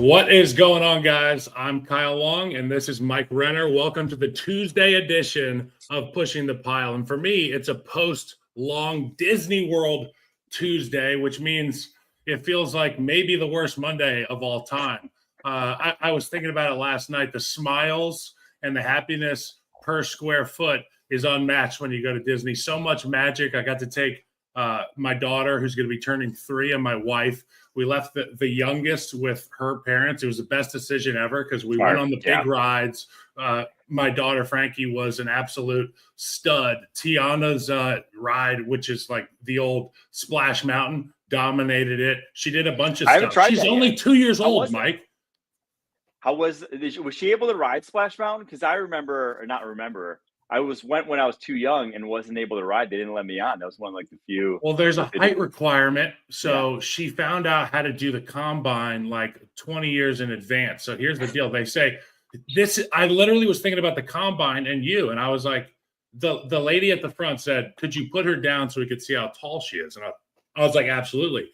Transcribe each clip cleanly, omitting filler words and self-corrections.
What is going on, guys? I'm Kyle Long, and this is Mike Renner. Welcome to the Tuesday edition of Pushing the Pile. And for me, it's a post-long Disney World Tuesday, which means it feels like maybe the worst Monday of all time. I was thinking about it last night. The smiles and the happiness per square foot is unmatched when you go to Disney. So much magic. I got to take my daughter, who's going to be turning 3, and my wife. We left the youngest with her parents. It was the best decision ever because we went on the big rides. My daughter, Frankie, was an absolute stud. Tiana's ride, which is like the old Splash Mountain, dominated it. She did a bunch of stuff. She's only 2 years old, Mike. How was she able to ride Splash Mountain? Because I went when I was too young and wasn't able to ride. They didn't let me on. That was one of like the few. Well, there's a height requirement. So she found out how to do the combine like 20 years in advance. So here's the deal. They say this. I literally was thinking about the combine and you, and I was like, the lady at the front said, could you put her down so we could see how tall she is? And I was like, absolutely.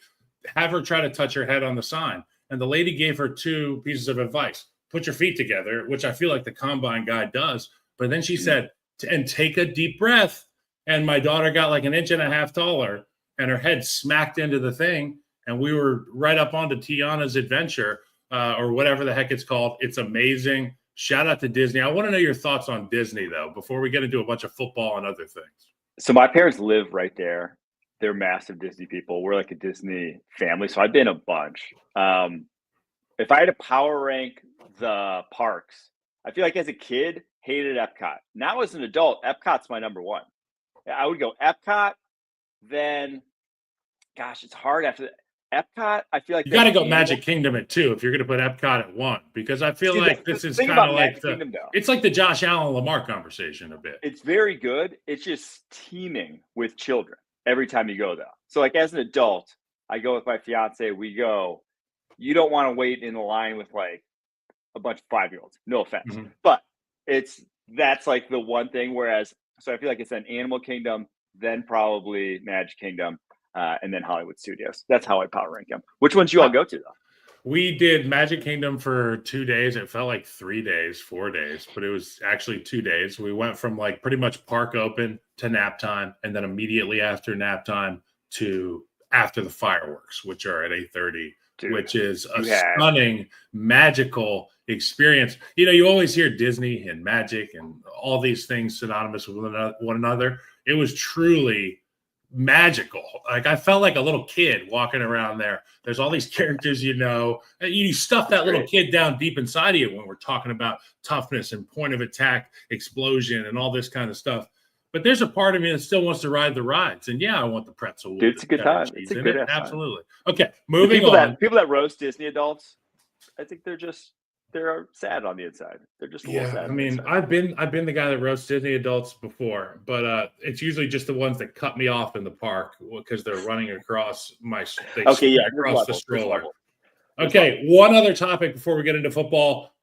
Have her try to touch her head on the sign. And the lady gave her 2 pieces of advice. Put your feet together, which I feel like the combine guy does. But then she said, and take a deep breath. And my daughter got like 1.5 inches taller and her head smacked into the thing. And we were right up onto Tiana's adventure or whatever the heck it's called. It's amazing. Shout out to Disney. I want to know your thoughts on Disney, though, before we get into a bunch of football and other things. So my parents live right there. They're massive Disney people. We're like a Disney family. So I've been a bunch. If I had to power rank the parks, I feel like as a kid, hated Epcot. Now as an adult, Epcot's my number one. I would go Epcot, then, gosh, it's hard after Epcot. I feel like you got to go Magic Kingdom at 2 if you're going to put Epcot at 1, because I feel like this is kind of like it's like the Josh Allen Lamar conversation a bit. It's very good. It's just teeming with children every time you go though. So like as an adult, I go with my fiance. We go. You don't want to wait in the line with like a bunch of 5-year-olds. No offense, but that's like the one thing. Whereas, so I feel like it's an Animal Kingdom, then probably Magic Kingdom, and then Hollywood Studios. That's how I power rank them. Which ones you all go to though? We did Magic Kingdom for 2 days. It felt like 3 days, 4 days, but it was actually 2 days. We went from like pretty much park open to nap time, and then immediately after nap time to after the fireworks, which are at 8:30. Which is a stunning, magical experience. You know, you always hear Disney and magic and all these things synonymous with one another. It was truly magical. Like I felt like a little kid walking around there. There's all these characters, you know, and you stuff that little kid down deep inside of you when we're talking about toughness and point of attack, explosion, and all this kind of stuff. But there's a part of me that still wants to ride the rides. And yeah, I want the pretzel. Dude, it's a good time. It's a good time. Absolutely. Okay, moving on. People that roast Disney adults, I think they're sad on the inside. They're just a little sad. I mean, I've been the guy that roasts Disney adults before, but it's usually just the ones that cut me off in the park because they're running across across the stroller. Okay, one other topic before we get into football.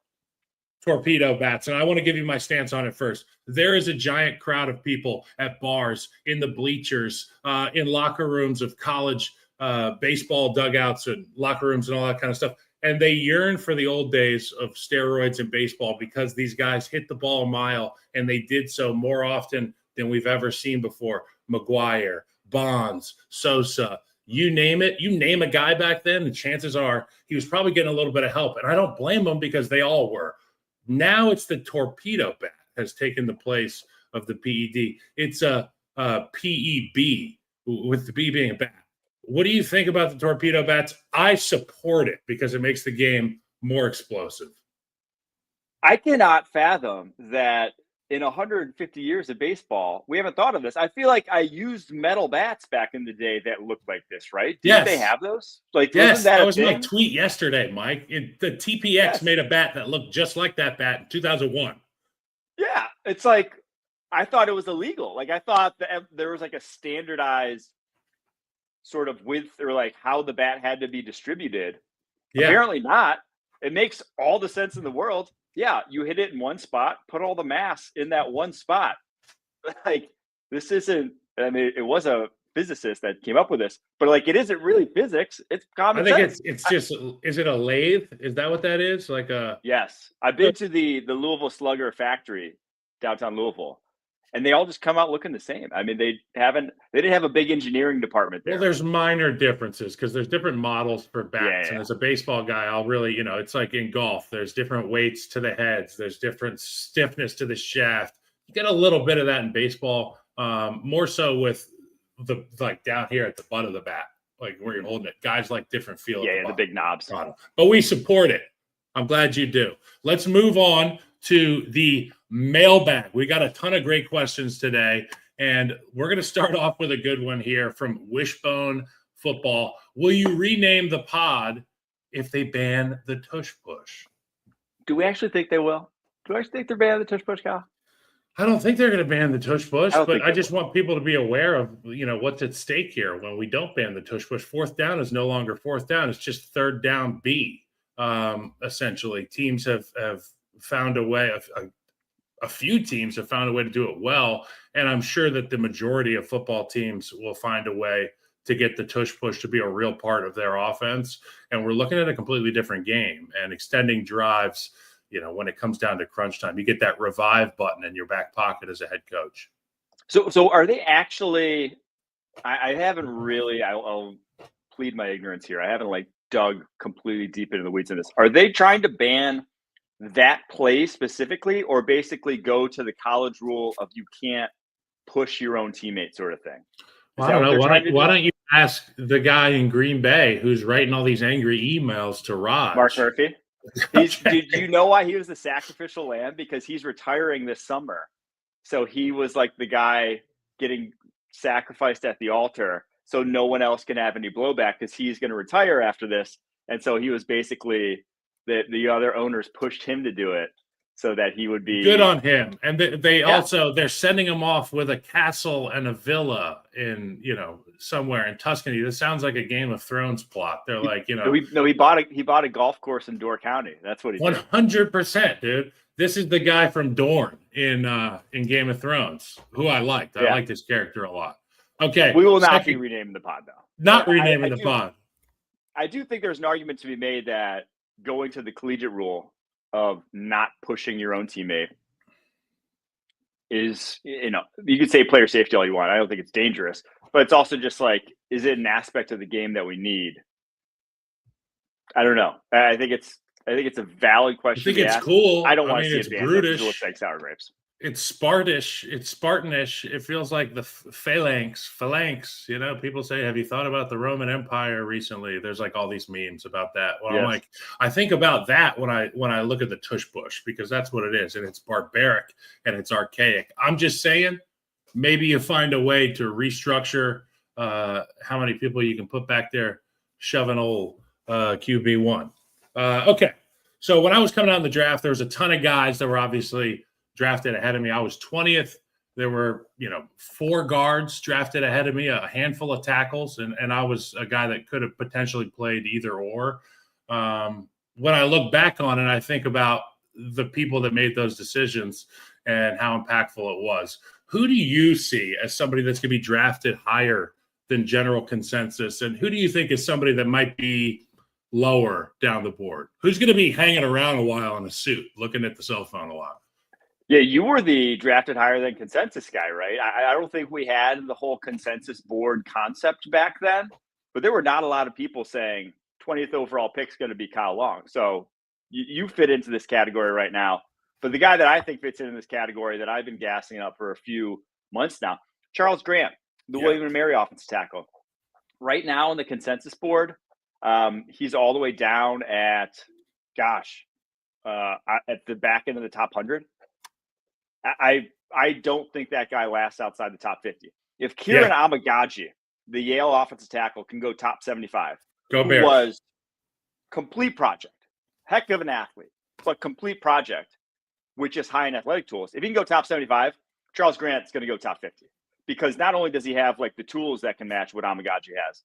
Torpedo bats, and I want to give you my stance on it first. There is a giant crowd of people at bars, in the bleachers, in locker rooms of college baseball dugouts and locker rooms and all that kind of stuff, and they yearn for the old days of steroids in baseball because these guys hit the ball a mile, and they did so more often than we've ever seen before. McGuire, Bonds, Sosa, you name it. You name a guy back then, and chances are he was probably getting a little bit of help, and I don't blame them because they all were. Now it's the torpedo bat has taken the place of the PED. It's a PEB, with the B being a bat. What do you think about the torpedo bats? I support it because it makes the game more explosive. I cannot fathom that in 150 years of baseball, we haven't thought of this. I feel like I used metal bats back in the day that looked like this, right? Did they have those? Like, yes, that was my tweet yesterday, Mike. The TPX made a bat that looked just like that bat in 2001. Yeah, it's like I thought it was illegal. Like I thought that there was like a standardized sort of width or like how the bat had to be distributed. Yeah. Apparently not. It makes all the sense in the world. Yeah, you hit it in one spot, put all the mass in that one spot. Like, this isn't, I mean, it was a physicists that came up with this, but like it isn't really physics. It's common sense. I think it's just, is it a lathe? Is that what that is? Like yes. I've been to the Louisville Slugger factory, downtown Louisville, and they all just come out looking the same. I mean, they didn't have a big engineering department there. Well, there's minor differences because there's different models for bats. And as a baseball guy, I'll really, it's like in golf, there's different weights to the heads. There's different stiffness to the shaft. You get a little bit of that in baseball, more so with the, like down here at the butt of the bat, like where you're holding it. Guys like different feel. Yeah, the big knobs. But we support it. I'm glad you do. Let's move on to the mailbag. We got a ton of great questions today, and we're going to start off with a good one here from Wishbone Football. Will you rename the pod if they ban the tush push? Do we actually think they will? Do I actually think they're banning the tush push, Kyle? I don't think they're going to ban the tush push, but I just want people to be aware of, what's at stake here when we don't ban the tush push. Fourth down is no longer fourth down. It's just third down B. Essentially, teams have found a way. A few teams have found a way to do it well, and I'm sure that the majority of football teams will find a way to get the tush push to be a real part of their offense. And we're looking at a completely different game and extending drives. When it comes down to crunch time, you get that revive button in your back pocket as a head coach. So are they actually? I haven't really. I'll plead my ignorance here. I haven't dug completely deep into the weeds in this. Are they trying to ban that play specifically, or basically go to the college rule of you can't push your own teammate sort of thing? Well, I don't know. Why don't you ask the guy in Green Bay who's writing all these angry emails to Raj? Mark Murphy. Did you know why he was the sacrificial lamb? Because he's retiring this summer. So he was like the guy getting sacrificed at the altar. So no one else can have any blowback because he's going to retire after this. And so he was basically the other owners pushed him to do it so that he would be good on him. And they're sending him off with a castle and a villa in, somewhere in Tuscany. This sounds like a Game of Thrones plot. They're like, he bought a golf course in Door County. That's what he 100%, dude. This is the guy from Dorne in Game of Thrones, who I liked. I liked his character a lot. Okay. We will not be renaming the pod, though. Not renaming the pod. I do think there's an argument to be made that going to the collegiate rule of not pushing your own teammate is, you could say player safety all you want. I don't think it's dangerous, but it's also just is it an aspect of the game that we need? I don't know. I think it's a valid question. I think it's cool. I don't want to see it banned. Brutish. It looks like sour grapes. It's Spartish. It's Spartanish. It feels like the phalanx. People say, have you thought about the Roman Empire recently? There's all these memes about that. Well, yes. I think about that when I look at the tush push, because that's what it is. And it's barbaric and it's archaic. I'm just saying, maybe you find a way to restructure how many people you can put back there shoving old QB1. Okay. So when I was coming out in the draft, there was a ton of guys that were obviously drafted ahead of me. I was 20th. There were, 4 guards drafted ahead of me, a handful of tackles, and I was a guy that could have potentially played either or. When I look back on it, I think about the people that made those decisions and how impactful it was. Who do you see as somebody that's going to be drafted higher than general consensus? And who do you think is somebody that might be lower down the board? Who's going to be hanging around a while in a suit, looking at the cell phone a lot? Yeah, you were the drafted higher than consensus guy, right? I don't think we had the whole consensus board concept back then, but there were not a lot of people saying 20th overall pick is going to be Kyle Long. So you fit into this category right now. But the guy that I think fits in this category that I've been gassing up for a few months now, Charles Grant, the William & Mary offensive tackle. Right now on the consensus board, he's all the way down at the back end of the top 100. I don't think that guy lasts outside the top 50. If Kieran Amagaji, the Yale offensive tackle, can go top 75, was complete project, heck of an athlete, but complete project with just high in athletic tools. If he can go top 75, Charles Grant's going to go top 50, because not only does he have the tools that can match what Amagaji has,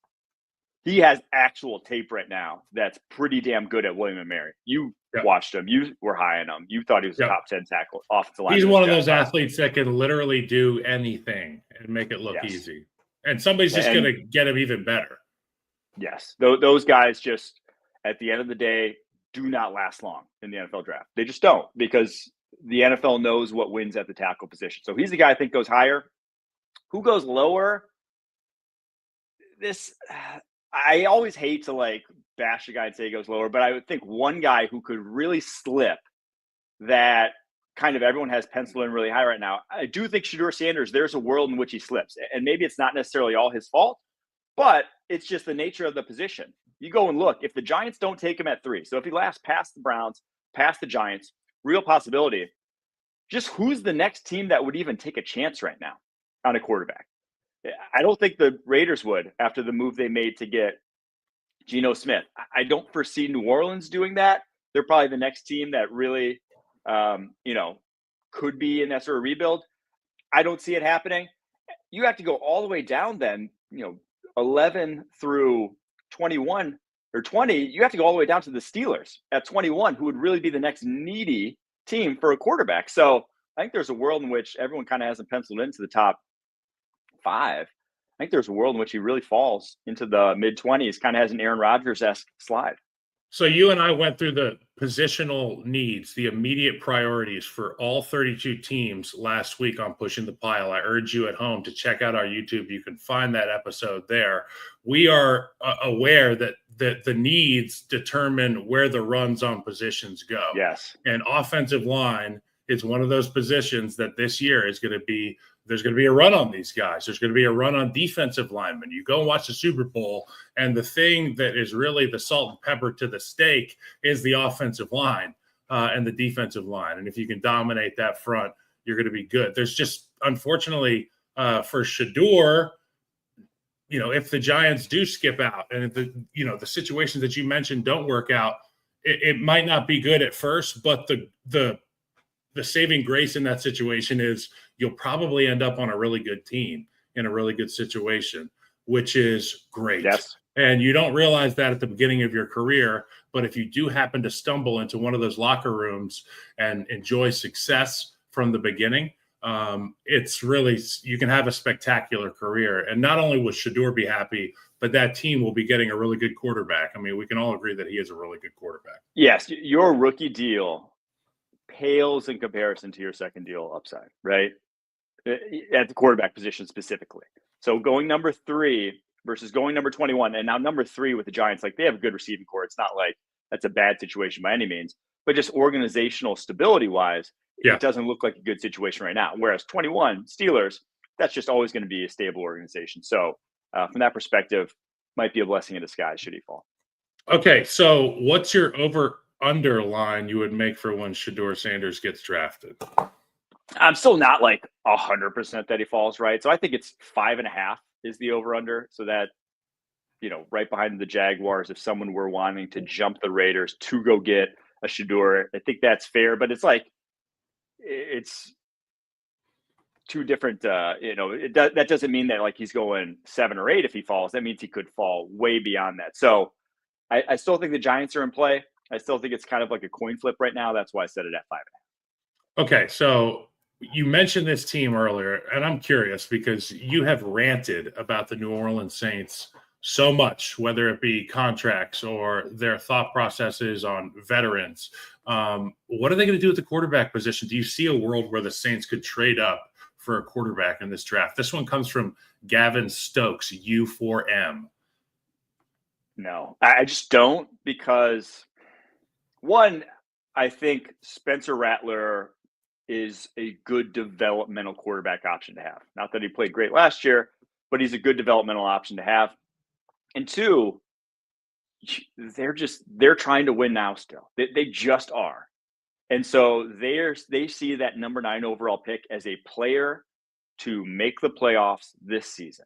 he has actual tape right now that's pretty damn good at William & Mary. You watched him. You were high on him. You thought he was a top 10 tackle offensive lineman. He's one of those athletes that can literally do anything and make it look easy. And somebody's just going to get him even better. Yes. Those guys just, at the end of the day, do not last long in the NFL draft. They just don't, because the NFL knows what wins at the tackle position. So he's the guy I think goes higher. Who goes lower? I always hate to like bash a guy and say he goes lower, but I would think one guy who could really slip that kind of everyone has penciled in really high right now. I do think Shedeur Sanders, there's a world in which he slips, and maybe it's not necessarily all his fault, but it's just the nature of the position. You go and look, if the Giants don't take him at 3, so if he lasts past the Browns, past the Giants, real possibility, just who's the next team that would even take a chance right now on a quarterback? I don't think the Raiders would after the move they made to get Geno Smith. I don't foresee New Orleans doing that. They're probably the next team that really, could be in that sort of rebuild. I don't see it happening. You have to go all the way down then, 11 through 21 or 20. You have to go all the way down to the Steelers at 21, who would really be the next needy team for a quarterback. So I think there's a world in which everyone kind of hasn't penciled into the top 5. I think there's a world in which he really falls into the mid-20s, kind of has an Aaron Rodgers-esque slide. So you and I went through the positional needs, the immediate priorities for all 32 teams last week on Pushing the Pile. I urge you at home to check out our YouTube. You can find that episode there. We are aware that the needs determine where the runs on positions go. Yes. And offensive line is one of those positions that this year is going to be, there's going to be a run on these guys. There's going to be a run on defensive linemen. You go and watch the Super Bowl, and the thing that is really the salt and pepper to the steak is the offensive line and the defensive line. And if you can dominate that front, you're going to be good. There's just, unfortunately, for Shedeur, if the Giants do skip out and if the situations that you mentioned don't work out, it might not be good at first, but the saving grace in that situation is you'll probably end up on a really good team in a really good situation, which is great. Yes. And you don't realize that at the beginning of your career, but if you do happen to stumble into one of those locker rooms and enjoy success from the beginning, it's really, you can have a spectacular career. And not only will Shedeur be happy, but that team will be getting a really good quarterback. I mean, we can all agree that he is a really good quarterback. Yes, your rookie deal pales in comparison to your second deal upside, right? At the quarterback position specifically. So going number 3 versus going number 21, and now number 3 with the Giants, like they have a good receiving core. It's not like that's a bad situation by any means, but just organizational stability wise, It doesn't look like a good situation right now. Whereas 21 Steelers, that's just always going to be a stable organization. So from that perspective, might be a blessing in disguise should he fall. Okay, so what's your over-under line you would make for when Shedeur Sanders gets drafted? I'm still not like 100% that he falls, right? So I think it's 5.5 is the over-under. So that, right behind the Jaguars, if someone were wanting to jump the Raiders to go get a Shedeur, I think that's fair. But it's like, it's two different, that doesn't mean that like he's going 7 or 8 if he falls. That means he could fall way beyond that. So I still think the Giants are in play. I still think it's kind of like a coin flip right now. That's why I set it at 5.5. Okay, so you mentioned this team earlier, and I'm curious because you have ranted about the New Orleans Saints so much, whether it be contracts or their thought processes on veterans. What are they going to do with the quarterback position? Do you see a world where the Saints could trade up for a quarterback in this draft? This one comes from Gavin Stokes, U4M. No, I just don't, because one, I think Spencer Rattler is a good developmental quarterback option to have. Not that he played great last year, but he's a good developmental option to have. And two, they're trying to win now still. They just are. And so they see that number 9 overall pick as a player to make the playoffs this season.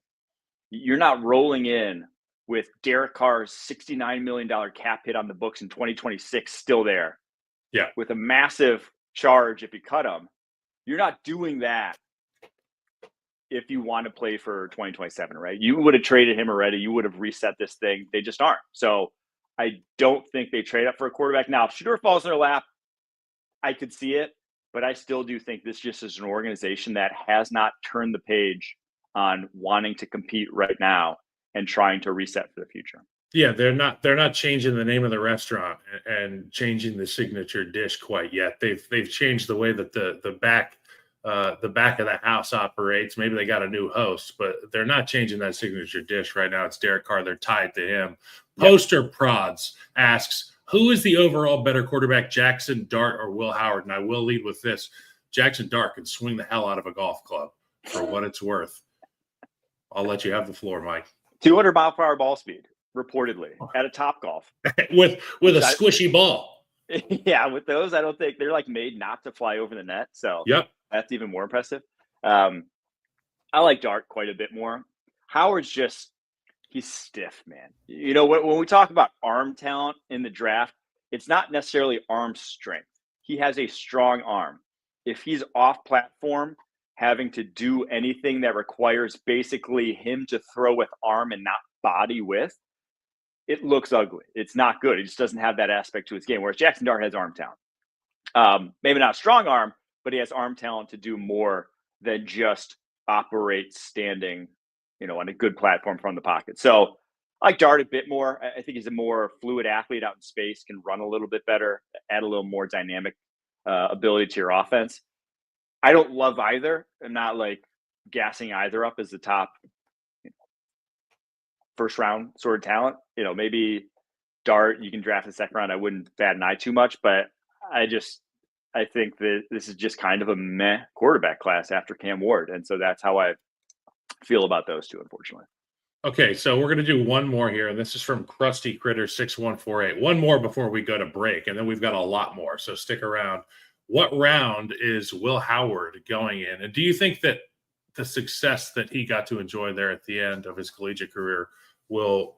You're not rolling in with Derek Carr's $69 million cap hit on the books in 2026 still there. Yeah. With a massive charge if you cut him. You're not doing that if you want to play for 2027, right? You would have traded him already. You would have reset this thing. They just aren't. So I don't think they trade up for a quarterback. Now, if Shedeur falls in their lap, I could see it, but I still do think this just is an organization that has not turned the page on wanting to compete right now and trying to reset for the future. Yeah, they're not changing the name of the restaurant and changing the signature dish quite yet. They've changed the way that the back of the house operates. Maybe they got a new host, but they're not changing that signature dish right now. It's Derek Carr. They're tied to him. Yep. Poster Prods asks, who is the overall better quarterback, Jaxon Dart or Will Howard? And I will lead with this. Jaxon Dart can swing the hell out of a golf club for what it's worth. I'll let you have the floor, Mike. 200 mile per hour ball speed, reportedly, at a Top Golf. with a squishy ball. Yeah, with those, I don't think they're like made not to fly over the net. So yep, that's even more impressive. I like Dart quite a bit more. Howard's just, he's stiff, man. You know, when we talk about arm talent in the draft, it's not necessarily arm strength. He has a strong arm. If he's off platform, having to do anything that requires basically him to throw with arm and not body with, it looks ugly. It's not good. He just doesn't have that aspect to his game, whereas Jaxon Dart has arm talent. Maybe not a strong arm, but he has arm talent to do more than just operate standing, you know, on a good platform from the pocket. So I like Dart a bit more. I think he's a more fluid athlete out in space, can run a little bit better, add a little more dynamic ability to your offense. I don't love either. I'm not like gassing either up as the top first round sort of talent. You know, maybe Dart, you can draft the second round. I wouldn't bat an eye too much, but I think that this is just kind of a meh quarterback class after Cam Ward. And so that's how I feel about those two, unfortunately. Okay, so we're going to do one more here, and this is from Krusty Critter 6148. One more before we go to break, and then we've got a lot more, so stick around. What round is Will Howard going in? And do you think that the success that he got to enjoy there at the end of his collegiate career will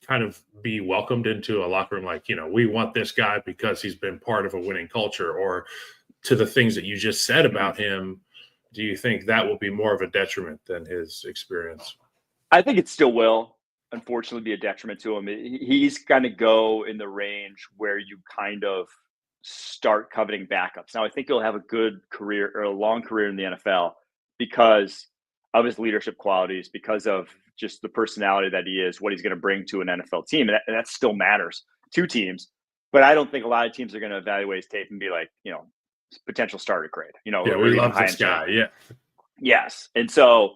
kind of be welcomed into a locker room like, you know, we want this guy because he's been part of a winning culture? Or to the things that you just said about him, do you think that will be more of a detriment than his experience? I think it still will, unfortunately, be a detriment to him. He's going to go in the range where you kind of start coveting backups. Now, I think he'll have a good career or a long career in the NFL because of his leadership qualities, because of just the personality that he is, what he's going to bring to an NFL team. And that still matters to teams. But I don't think a lot of teams are going to evaluate his tape and be like, you know, potential starter grade. You know, yeah, we love this guy. Yeah. Yes. And so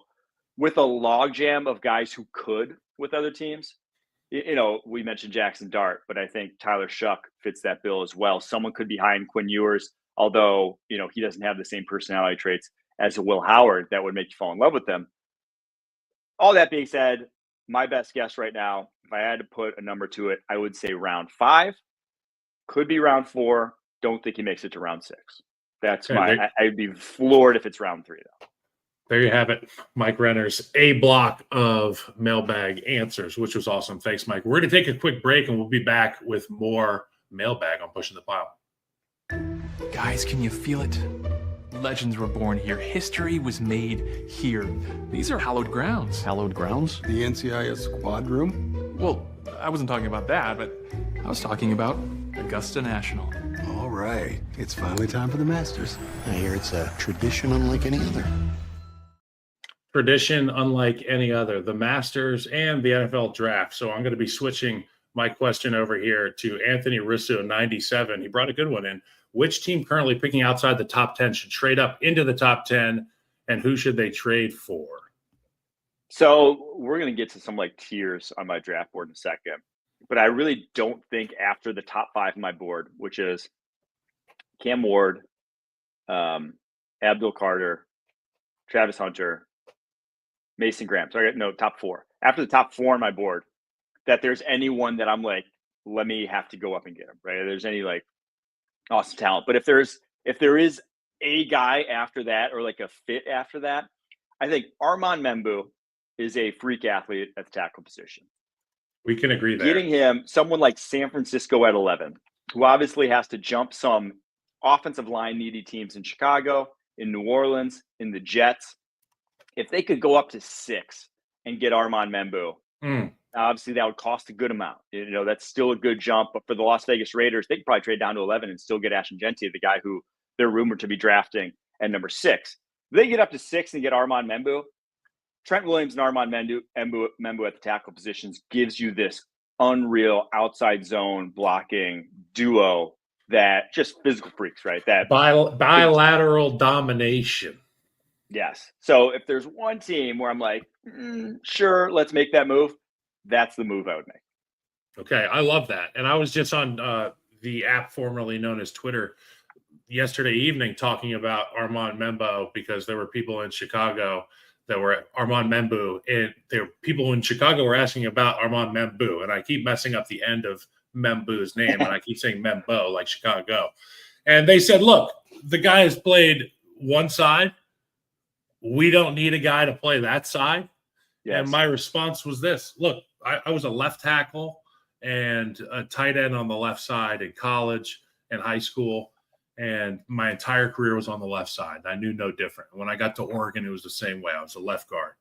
with a logjam of guys who could with other teams, you know, we mentioned Jaxon Dart, but I think Tyler Shuck fits that bill as well. Someone could be behind Quinn Ewers, although, you know, he doesn't have the same personality traits as a Will Howard that would make you fall in love with them. All that being said, my best guess right now, if I had to put a number to it, I would say round 5, could be round 4. Don't think he makes it to round 6. That's I'd be floored if it's round 3 though. There you have it. Mike Renner's A block of mailbag answers, which was awesome. Thanks, Mike. We're going to take a quick break, and we'll be back with more mailbag on Pushing the Pile. Guys, can you feel it? Legends were born here. History was made here. These are hallowed grounds. Hallowed grounds? The NCIS squad room? Well, I wasn't talking about that, but I was talking about Augusta National. All right. It's finally time for the Masters. I hear it's a tradition unlike any other. Tradition unlike any other, the Masters and the NFL draft. So I'm going to be switching my question over here to Anthony Russo, 97. He brought a good one in. Which team currently picking outside the top 10 should trade up into the top 10, and who should they trade for? So we're going to get to some like tiers on my draft board in a second, but I really don't think after the top 5 on my board, which is Cam Ward, Abdul Carter, Travis Hunter, Mason Graham. Sorry, no, top 4. After the top 4 on my board, that there's anyone that I'm like, let me have to go up and get him, right? There's any like awesome talent. But if there is a guy after that or like a fit after that, I think Armand Membu is a freak athlete at the tackle position. We can agree there. Getting him someone like San Francisco at 11, who obviously has to jump some offensive line needy teams in Chicago, in New Orleans, in the Jets. If they could go up to 6 and get Armand Membu, obviously that would cost a good amount. You know, that's still a good jump. But for the Las Vegas Raiders, they could probably trade down to 11 and still get Ashton Genty, the guy who they're rumored to be drafting at number 6. If they get up to 6 and get Armand Membu, Trent Williams and Armand Membu at the tackle positions gives you this unreal outside zone blocking duo that just physical freaks, right? That bilateral domination. Yes. So if there's one team where I'm like, sure, let's make that move, that's the move I would make. Okay, I love that. And I was just on the app formerly known as Twitter yesterday evening talking about Armand Membu because there were people in Chicago that were Armand Membu, and there were people in Chicago were asking about Armand Membu, and I keep messing up the end of Membu's name, and I keep saying Membo like Chicago. And they said, look, the guy has played one side. We don't need a guy to play that side. Yes. And my response was this. Look, I was a left tackle and a tight end on the left side in college and high school, and my entire career was on the left side. I knew no different. When I got to Oregon, it was the same way. I was a left guard.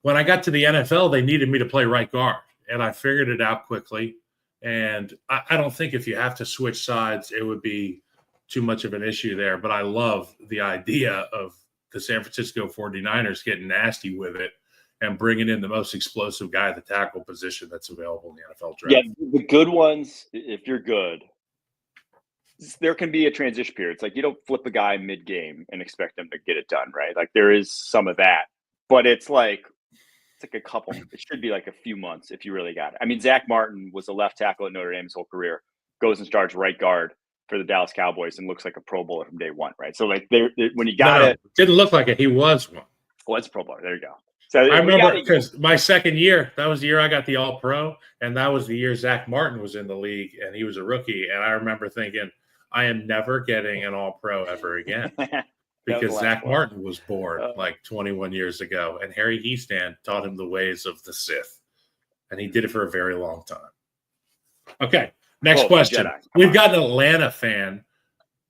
When I got to the NFL, they needed me to play right guard, and I figured it out quickly. And I don't think if you have to switch sides, it would be too much of an issue there. But I love the idea of the San Francisco 49ers getting nasty with it and bringing in the most explosive guy at the tackle position that's available in the NFL draft. Yeah, the good ones, if you're good, there can be a transition period. It's like you don't flip a guy mid-game and expect them to get it done, right? Like there is some of that. But it's like a couple. It should be like a few months if you really got it. I mean, Zach Martin was a left tackle at Notre Dame his whole career, goes and starts right guard for the Dallas Cowboys and looks like a Pro Bowler from day one, right? So like when you got it. Didn't look like it. He was one. Well, it's a Pro Bowler. There you go. So I remember because my second year, that was the year I got the All-Pro, and that was the year Zach Martin was in the league, and he was a rookie. And I remember thinking, I am never getting an All-Pro ever again because Zach Martin was born like 21 years ago, and Harry Heastand taught him the ways of the Sith, and he did it for a very long time. Okay, next question. We've got an Atlanta fan,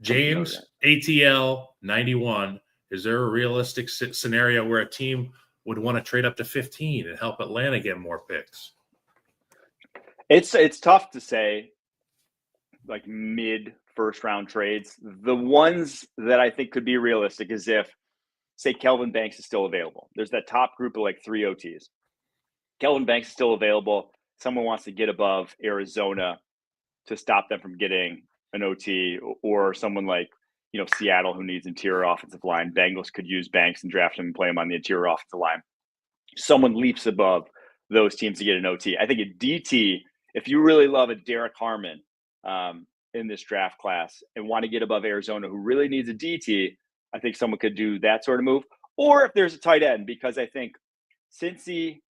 James ATL 91. Is there a realistic scenario where a team would want to trade up to 15 and help Atlanta get more picks? It's tough to say, like mid first round trades. The ones that I think could be realistic is if, say, Kelvin Banks is still available. There's that top group of like 3 OTs. Kelvin Banks is still available. Someone wants to get above Arizona to stop them from getting an OT, or someone like, Seattle, who needs interior offensive line. Bengals could use Banks and draft him and play him on the interior offensive line. Someone leaps above those teams to get an OT. I think at DT, if you really love a Derek Harmon in this draft class and want to get above Arizona, who really needs a DT, I think someone could do that sort of move. Or if there's a tight end, because I think Cincy,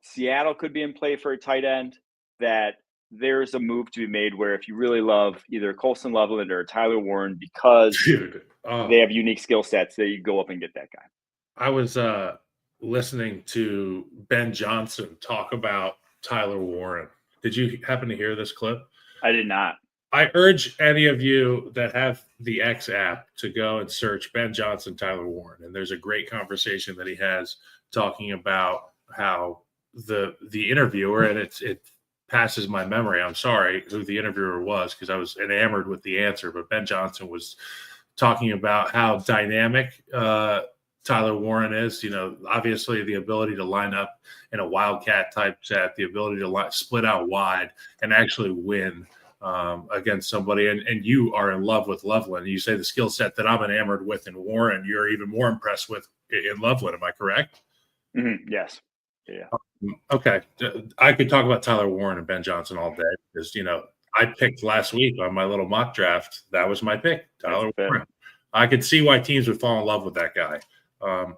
Seattle could be in play for a tight end, that there's a move to be made where if you really love either Colson Loveland or Tyler Warren because they have unique skill sets, that you go up and get that guy. I was listening to Ben Johnson talk about Tyler Warren. Did you happen to hear this clip? I did not. I urge any of you that have the X app to go and search Ben Johnson, Tyler Warren. And there's a great conversation that he has talking about how the interviewer, and it passes my memory. I'm sorry who the interviewer was because I was enamored with the answer. But Ben Johnson was talking about how dynamic Tyler Warren is. Obviously the ability to line up in a wildcat type set, the ability to split out wide and actually win against somebody. And you are in love with Loveland. You say the skill set that I'm enamored with in Warren, you're even more impressed with in Loveland. Am I correct? Mm-hmm. Yes. Yeah. Okay. I could talk about Tyler Warren and Ben Johnson all day because, I picked last week on my little mock draft. That was my pick, Tyler Warren. I could see why teams would fall in love with that guy.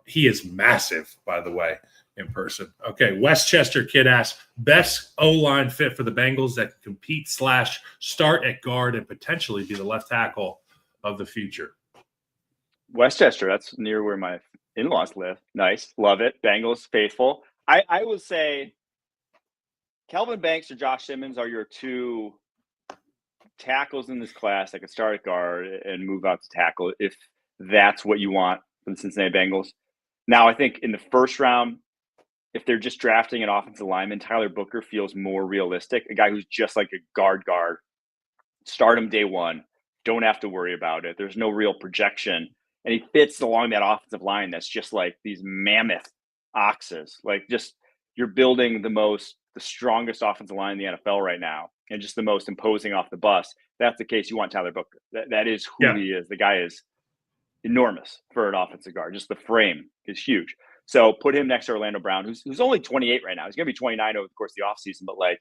He is massive, by the way, in person. Okay. Westchester Kid asks, best O-line fit for the Bengals that can compete / start at guard and potentially be the left tackle of the future. Westchester, that's near where my in-laws live. Nice. Love it. Bengals, faithful. I would say Kelvin Banks or Josh Simmons are your 2 tackles in this class that could start at guard and move out to tackle if that's what you want from the Cincinnati Bengals. Now, I think in the first round, if they're just drafting an offensive lineman, Tyler Booker feels more realistic. A guy who's just like a guard. Start him day one. Don't have to worry about it. There's no real projection. And he fits along that offensive line that's just like these mammoth oxes. Like, just you're building the strongest offensive line in the NFL right now, and just the most imposing off the bus. That's the case. You want Tyler Booker. That is who he is. The guy is enormous for an offensive guard. Just the frame is huge. So put him next to Orlando Brown, who's only 28 right now. He's going to be 29 over the course of the offseason, but like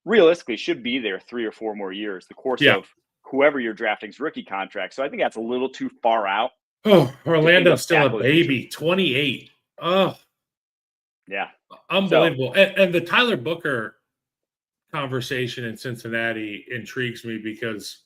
realistically should be there 3 or 4 more years, the course of whoever you're drafting's rookie contract. So I think that's a little too far out. Oh, Orlando's still a baby, 28. Oh, yeah. Unbelievable. And the Tyler Booker conversation in Cincinnati intrigues me because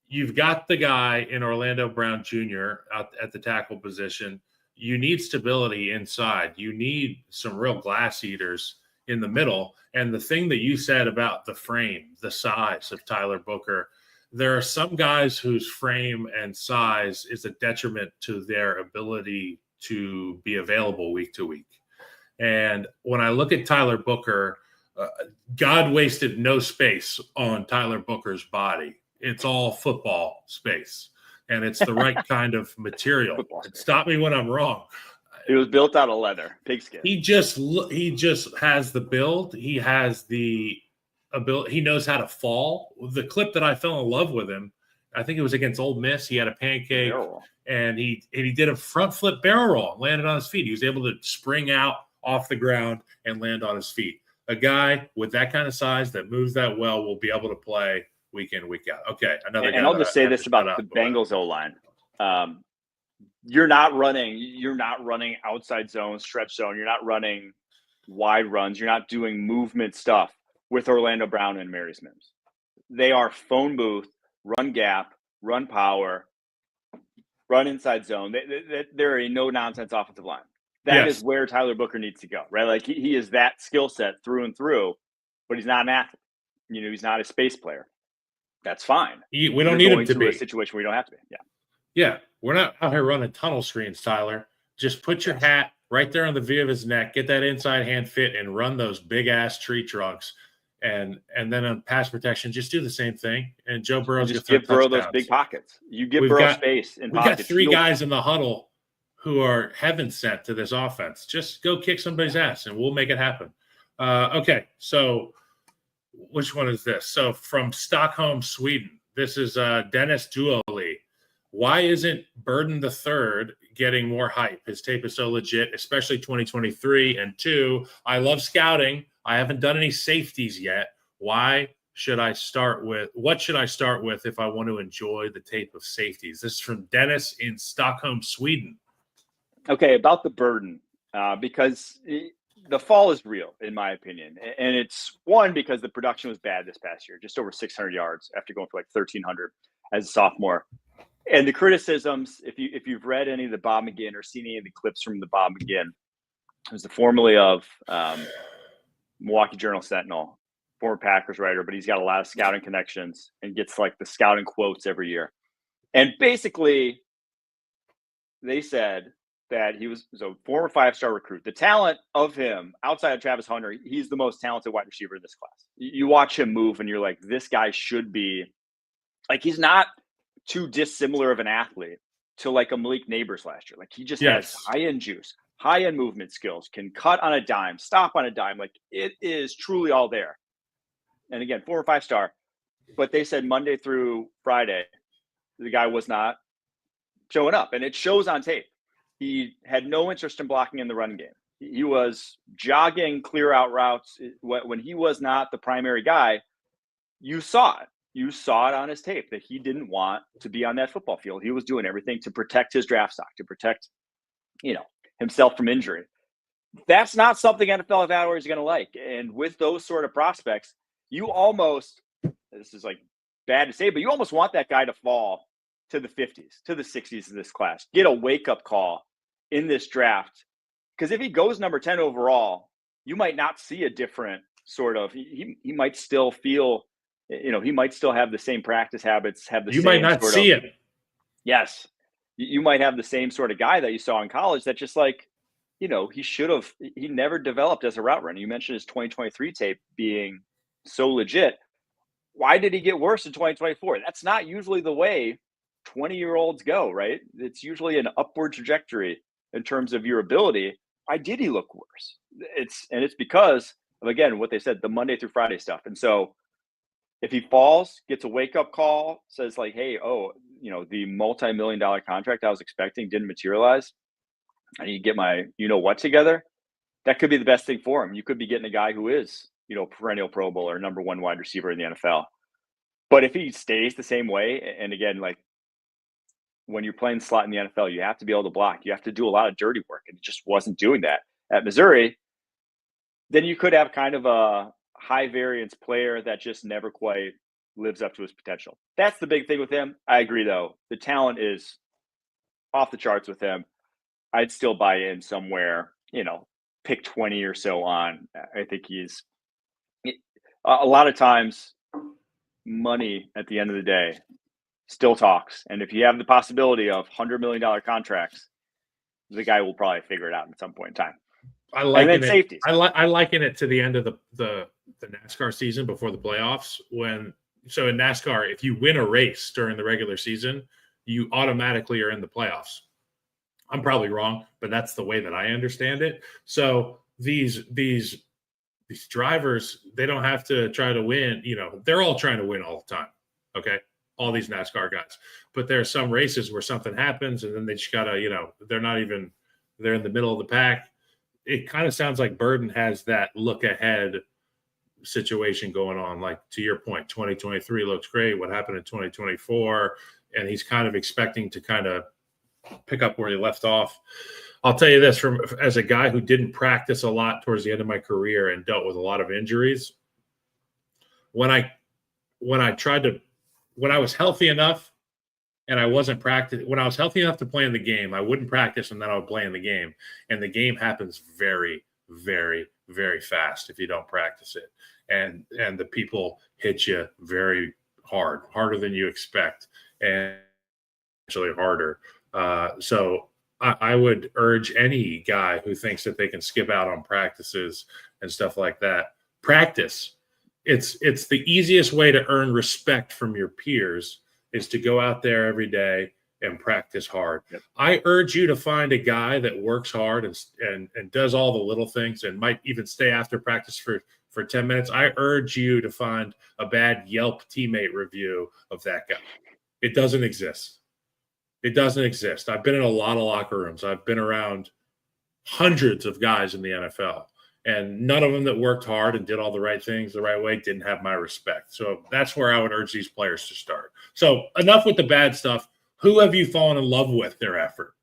you've got the guy in Orlando Brown Jr. out at the tackle position. You need stability inside. You need some real glass eaters in the middle. And the thing that you said about the frame, the size of Tyler Booker, there are some guys whose frame and size is a detriment to their ability to be available week to week. And when I look at Tyler Booker, God wasted no space on Tyler Booker's body. It's all football space, and it's the right kind of material. Stop me when I'm wrong. It was built out of leather, pigskin. He just has the build. He has the ability. He knows how to fall. The clip that I fell in love with him, I think it was against Ole Miss. He had a pancake, and he did a front flip barrel roll, landed on his feet. He was able to spring out off the ground and land on his feet. A guy with that kind of size that moves that well will be able to play week in, week out. Okay, another guy. And I'll just say this about the Bengals O-line. You're not running outside zone, stretch zone. You're not running wide runs. You're not doing movement stuff with Orlando Brown and Mary Mims. They are phone booth, run gap, run power, run inside zone. They're a no-nonsense offensive line. That is where Tyler Booker needs to go, right? Like he is that skill set through and through, but he's not an athlete. He's not a space player. That's fine. We don't need him to be a situation where you don't have to be. Yeah. We're not out here running tunnel screens, Tyler. Just put your hat right there on the V of his neck, get that inside hand fit, and run those big ass tree trunks. And then on pass protection, just do the same thing. And Joe Burrow just give Burrow those big pockets. You give Burrow space in pockets. We got 3 guys in the huddle who are heaven sent to this offense. Just go kick somebody's ass, and we'll make it happen. Okay, so which one is this? So from Stockholm, Sweden, this is Dennis Duoli. Why isn't Burden III getting more hype? His tape is so legit, especially 2023. And 2, I love scouting. I haven't done any safeties yet. What should I start with if I want to enjoy the tape of safeties? This is from Dennis in Stockholm, Sweden. Okay, about the burden, because the fall is real, in my opinion. And it's one, because the production was bad this past year, just over 600 yards after going for like 1,300 as a sophomore. And the criticisms, if you've read any of the Bob McGinn or seen any of the clips from the Bob McGinn, who's the formerly of Milwaukee Journal-Sentinel, former Packers writer, but he's got a lot of scouting connections and gets like the scouting quotes every year. And basically, they said that he was a former 5-star recruit. The talent of him, outside of Travis Hunter, he's the most talented wide receiver in this class. You watch him move, and you're like, this guy should be like, he's not too dissimilar of an athlete to like a Malik Neighbors last year. Like he just has high-end juice, high-end movement skills, can cut on a dime, stop on a dime. Like it is truly all there. And again, 4 or 5-star, but they said Monday through Friday, the guy was not showing up, and it shows on tape. He had no interest in blocking in the run game. He was jogging clear out routes when he was not the primary guy. You saw it. You saw it on his tape that he didn't want to be on that football field. He was doing everything to protect his draft stock, to protect, himself from injury. That's not something NFL evaluators is going to like. And with those sort of prospects, you almost, this is like bad to say, but you almost want that guy to fall to the 50s, to the 60s in this class, get a wake-up call in this draft. Because if he goes number 10 overall, you might not see a different sort of, he might still feel, he might still have the same practice habits, you might not see him. Yes. You might have the same sort of guy that you saw in college that just like, he never developed as a route runner. You mentioned his 2023 tape being so legit. Why did he get worse in 2024? That's not usually the way 20-year-olds go, right? It's usually an upward trajectory in terms of your ability. why did he look worse? It's because of, again, what they said, the Monday through Friday stuff. And so if he falls, gets a wake-up call, says like, hey, the multi-million-dollar contract I was expecting didn't materialize, I need to get my what together, that could be the best thing for him. You could be getting a guy who is, perennial Pro Bowl or number one wide receiver in the NFL. But if he stays the same way, and again, like when you're playing slot in the NFL, you have to be able to block. You have to do a lot of dirty work, and he just wasn't doing that at Missouri. Then you could have kind of a high variance player that just never quite lives up to his potential. That's the big thing with him. I agree, though. The talent is off the charts with him. I'd still buy in somewhere, pick 20 or so on. I think he's a lot of times money at the end of the day still talks. And if you have the possibility of $100 million contracts, the guy will probably figure it out at some point in time. I liken it to the end of the NASCAR season before the playoffs. So in NASCAR, if you win a race during the regular season, you automatically are in the playoffs. I'm probably wrong, but that's the way that I understand it. So these drivers, they don't have to try to win. They're all trying to win all the time. Okay. All these NASCAR guys, but there are some races where something happens and then they just gotta, they're in the middle of the pack. It kind of sounds like Burden has that look ahead situation going on. Like, to your point, 2023 looks great. What happened in 2024? And he's kind of expecting to kind of pick up where he left off. I'll tell you this, as a guy who didn't practice a lot towards the end of my career and dealt with a lot of injuries, when I was healthy enough and I wasn't practicing, when I was healthy enough to play in the game, I wouldn't practice and then I would play in the game. And the game happens very, very, very fast if you don't practice it. And the people hit you very hard, harder than you expect, and actually harder. So I would urge any guy who thinks that they can skip out on practices and stuff like that, practice. It's the easiest way to earn respect from your peers is to go out there every day and practice hard. Yep. I urge you to find a guy that works hard and does all the little things and might even stay after practice for 10 minutes. I urge you to find a bad Yelp teammate review of that guy. It doesn't exist. It doesn't exist. I've been in a lot of locker rooms. I've been around hundreds of guys in the NFL, and none of them that worked hard and did all the right things the right way didn't have my respect. So that's where I would urge these players to start. So enough with the bad stuff. Who have you fallen in love with their effort?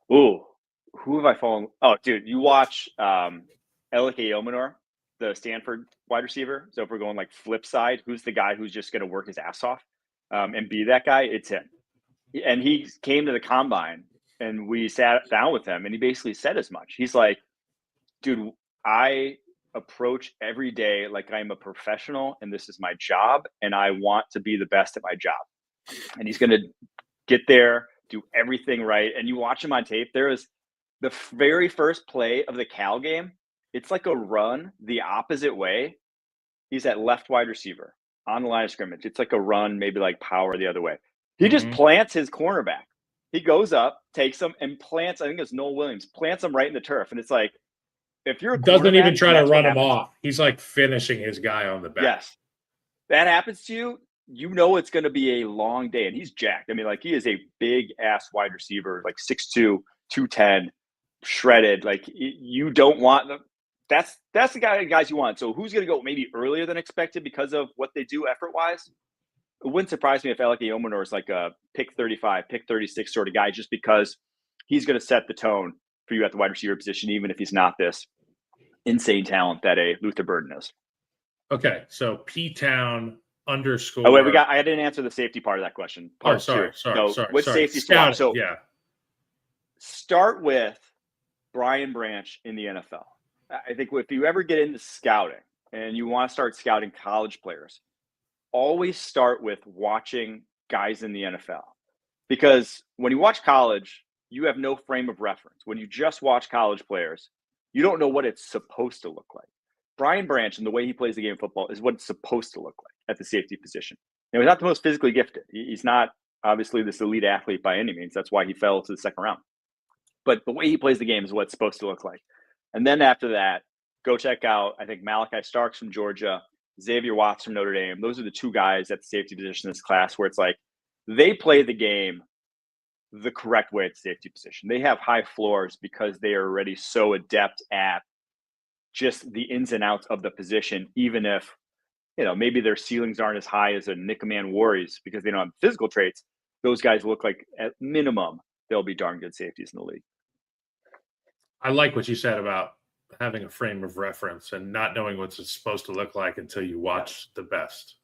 Ooh, who have I fallen? Oh, dude, you watch Elike Omenor, the Stanford wide receiver. So if we're going like flip side, who's the guy who's just going to work his ass off and be that guy? It's him. And he came to the combine and we sat down with him and he basically said as much. He's like, dude, I approach every day like I'm a professional and this is my job and I want to be the best at my job. And he's going to get there, do everything right. And you watch him on tape. There is the very first play of the Cal game. It's like a run the opposite way. He's at left wide receiver on the line of scrimmage. It's like a run, maybe like power the other way. He just plants his cornerback. He goes up, takes him, and plants, I think it's Noel Williams, plants him right in the turf. And it's like, if you're a doesn't even try to run him off. He's like finishing his guy on the back. Yes. That happens to you, you know it's going to be a long day. And he's jacked. I mean, like, he is a big-ass wide receiver, like 6'2", 210, shredded. Like, you don't want them. That's the guys you want. So who's going to go maybe earlier than expected because of what they do effort-wise? It wouldn't surprise me if Elike Omenor is like a pick 35, pick 36 sort of guy, just because he's going to set the tone for you at the wide receiver position, even if he's not this insane talent that a Luther Burden is. Okay, so P-Town _ Oh, wait, I didn't answer the safety part of that question. Sorry. With safety swap, so yeah. Start with Brian Branch in the NFL. I think if you ever get into scouting and you want to start scouting college players, always start with watching guys in the NFL. Because when you watch college, you have no frame of reference. When you just watch college players, you don't know what it's supposed to look like. Brian Branch and the way he plays the game of football is what it's supposed to look like at the safety position. Now, he's not the most physically gifted. He's not obviously this elite athlete by any means. That's why he fell to the second round. but the way he plays the game is what it's supposed to look like. And then after that, go check out, I think, Malachi Starks from Georgia, Xavier Watts from Notre Dame. Those are the two guys at the safety position in this class where it's like they play the game the correct way at the safety position. They have high floors because they are already so adept at just the ins and outs of the position, even if, maybe their ceilings aren't as high as a Nick-a-man Warriors because they don't have physical traits. Those guys look like, at minimum, they'll be darn good safeties in the league. I like what you said about having a frame of reference and not knowing what it's supposed to look like until you watch the best.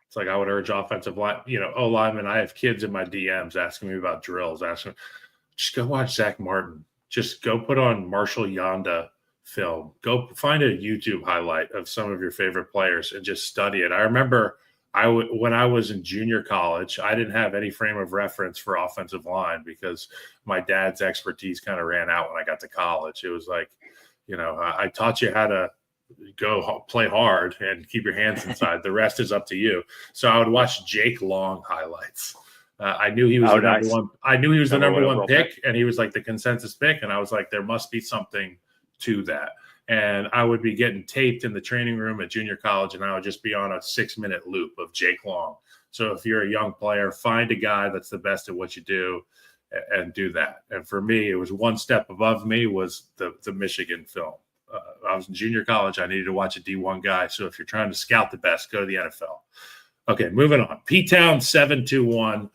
It's like I would urge offensive line, O-linemen. I have kids in my DMs asking me about drills, asking, just go watch Zach Martin. Just go put on Marshall Yonda film. Go find a YouTube highlight of some of your favorite players and just study it. I remember when I was in junior college, I didn't have any frame of reference for offensive line because my dad's expertise kind of ran out when I got to college. It was like, I taught you how to go play hard and keep your hands inside. The rest is up to you. So I would watch Jake Long highlights. I knew he was the number one. I knew he was the number one pick, and he was like the consensus pick. And I was like, there must be something to that. And I would be getting taped in the training room at junior college, and I would just be on a 6-minute loop of Jake Long. So if you're a young player, find a guy that's the best at what you do and do that. And for me, it was one step above me was the Michigan film. I was in junior college. I needed to watch a D1 guy. So if you're trying to scout the best, go to the NFL. Okay, moving on. P-Town 721.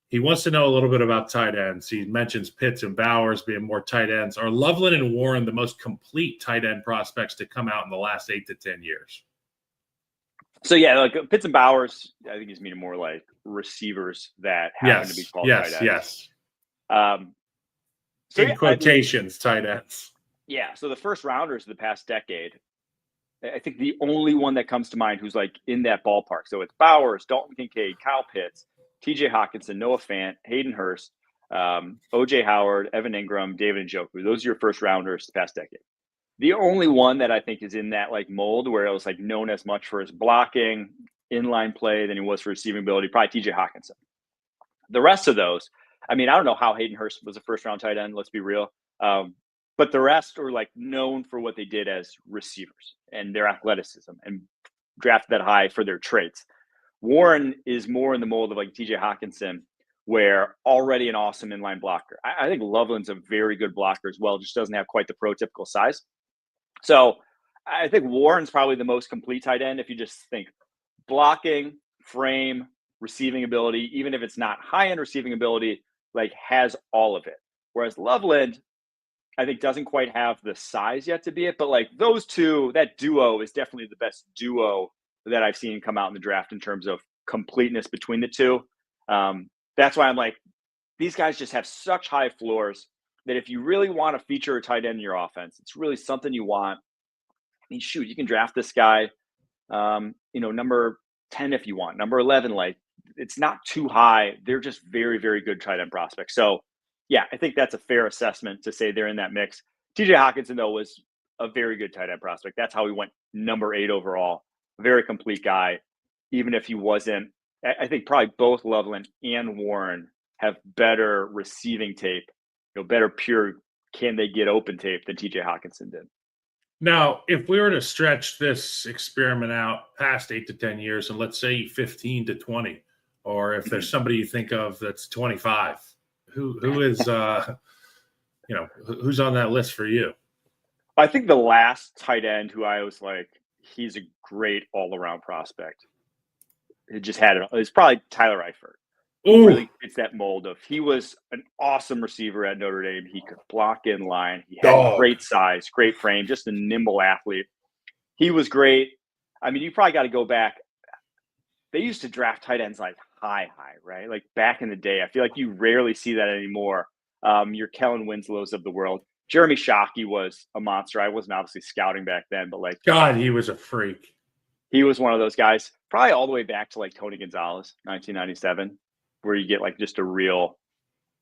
He wants to know a little bit about tight ends. He mentions Pitts and Bowers being more tight ends. Are Loveland and Warren the most complete tight end prospects to come out in the last 8 to 10 years? So, yeah, like Pitts and Bowers, I think he's meaning more like receivers that happen to be called tight ends. Yes. So in quotations, tight ends. Yeah. So the first rounders of the past decade, I think the only one that comes to mind who's like in that ballpark. So it's Bowers, Dalton Kincaid, Kyle Pitts, TJ Hawkinson, Noah Fant, Hayden Hurst, OJ Howard, Evan Ingram, David Njoku. Those are your first rounders the past decade. The only one that I think is in that like mold where it was like known as much for his blocking, inline play than he was for receiving ability, probably TJ Hawkinson. The rest of those, I mean, I don't know how Hayden Hurst was a first round tight end, let's be real. But the rest are like known for what they did as receivers and their athleticism and drafted that high for their traits. Warren is more in the mold of like TJ Hawkinson, where already an awesome inline blocker. I think Loveland's a very good blocker as well, just doesn't have quite the prototypical size. So I think Warren's probably the most complete tight end if you just think blocking, frame, receiving ability, even if it's not high-end receiving ability, like has all of it. Whereas Loveland, I think doesn't quite have the size yet to be it, but like those two, that duo is definitely the best duo that I've seen come out in the draft in terms of completeness between the two. That's why I'm like, these guys just have such high floors that if you really want to feature a tight end in your offense, it's really something you want. I mean, shoot, you can draft this guy, number 10 if you want, number 11, like it's not too high. They're just very, very good tight end prospects. So yeah, I think that's a fair assessment to say they're in that mix. TJ Hawkinson, though, was a very good tight end prospect. That's how he went number 8 overall. A very complete guy, even if he wasn't. I think probably both Loveland and Warren have better receiving tape, better pure can they get open tape than TJ Hawkinson did. Now, if we were to stretch this experiment out past 8 to 10 years, and let's say 15 to 20, or if there's somebody you think of that's 25, who is, who's on that list for you? I think the last tight end who I was like, he's a great all-around prospect. It just had it. It's probably Tyler Eifert. Really fits that mold of he was an awesome receiver at Notre Dame. He could block in line. He had great size, great frame, just a nimble athlete. He was great. I mean, you probably got to go back. They used to draft tight ends like high, right? Like back in the day. I feel like you rarely see that anymore. Your Kellen Winslows of the world. Jeremy Shockey was a monster. I wasn't obviously scouting back then, but like God, he was a freak. He was one of those guys, probably all the way back to like Tony Gonzalez, 1997, where you get like just a real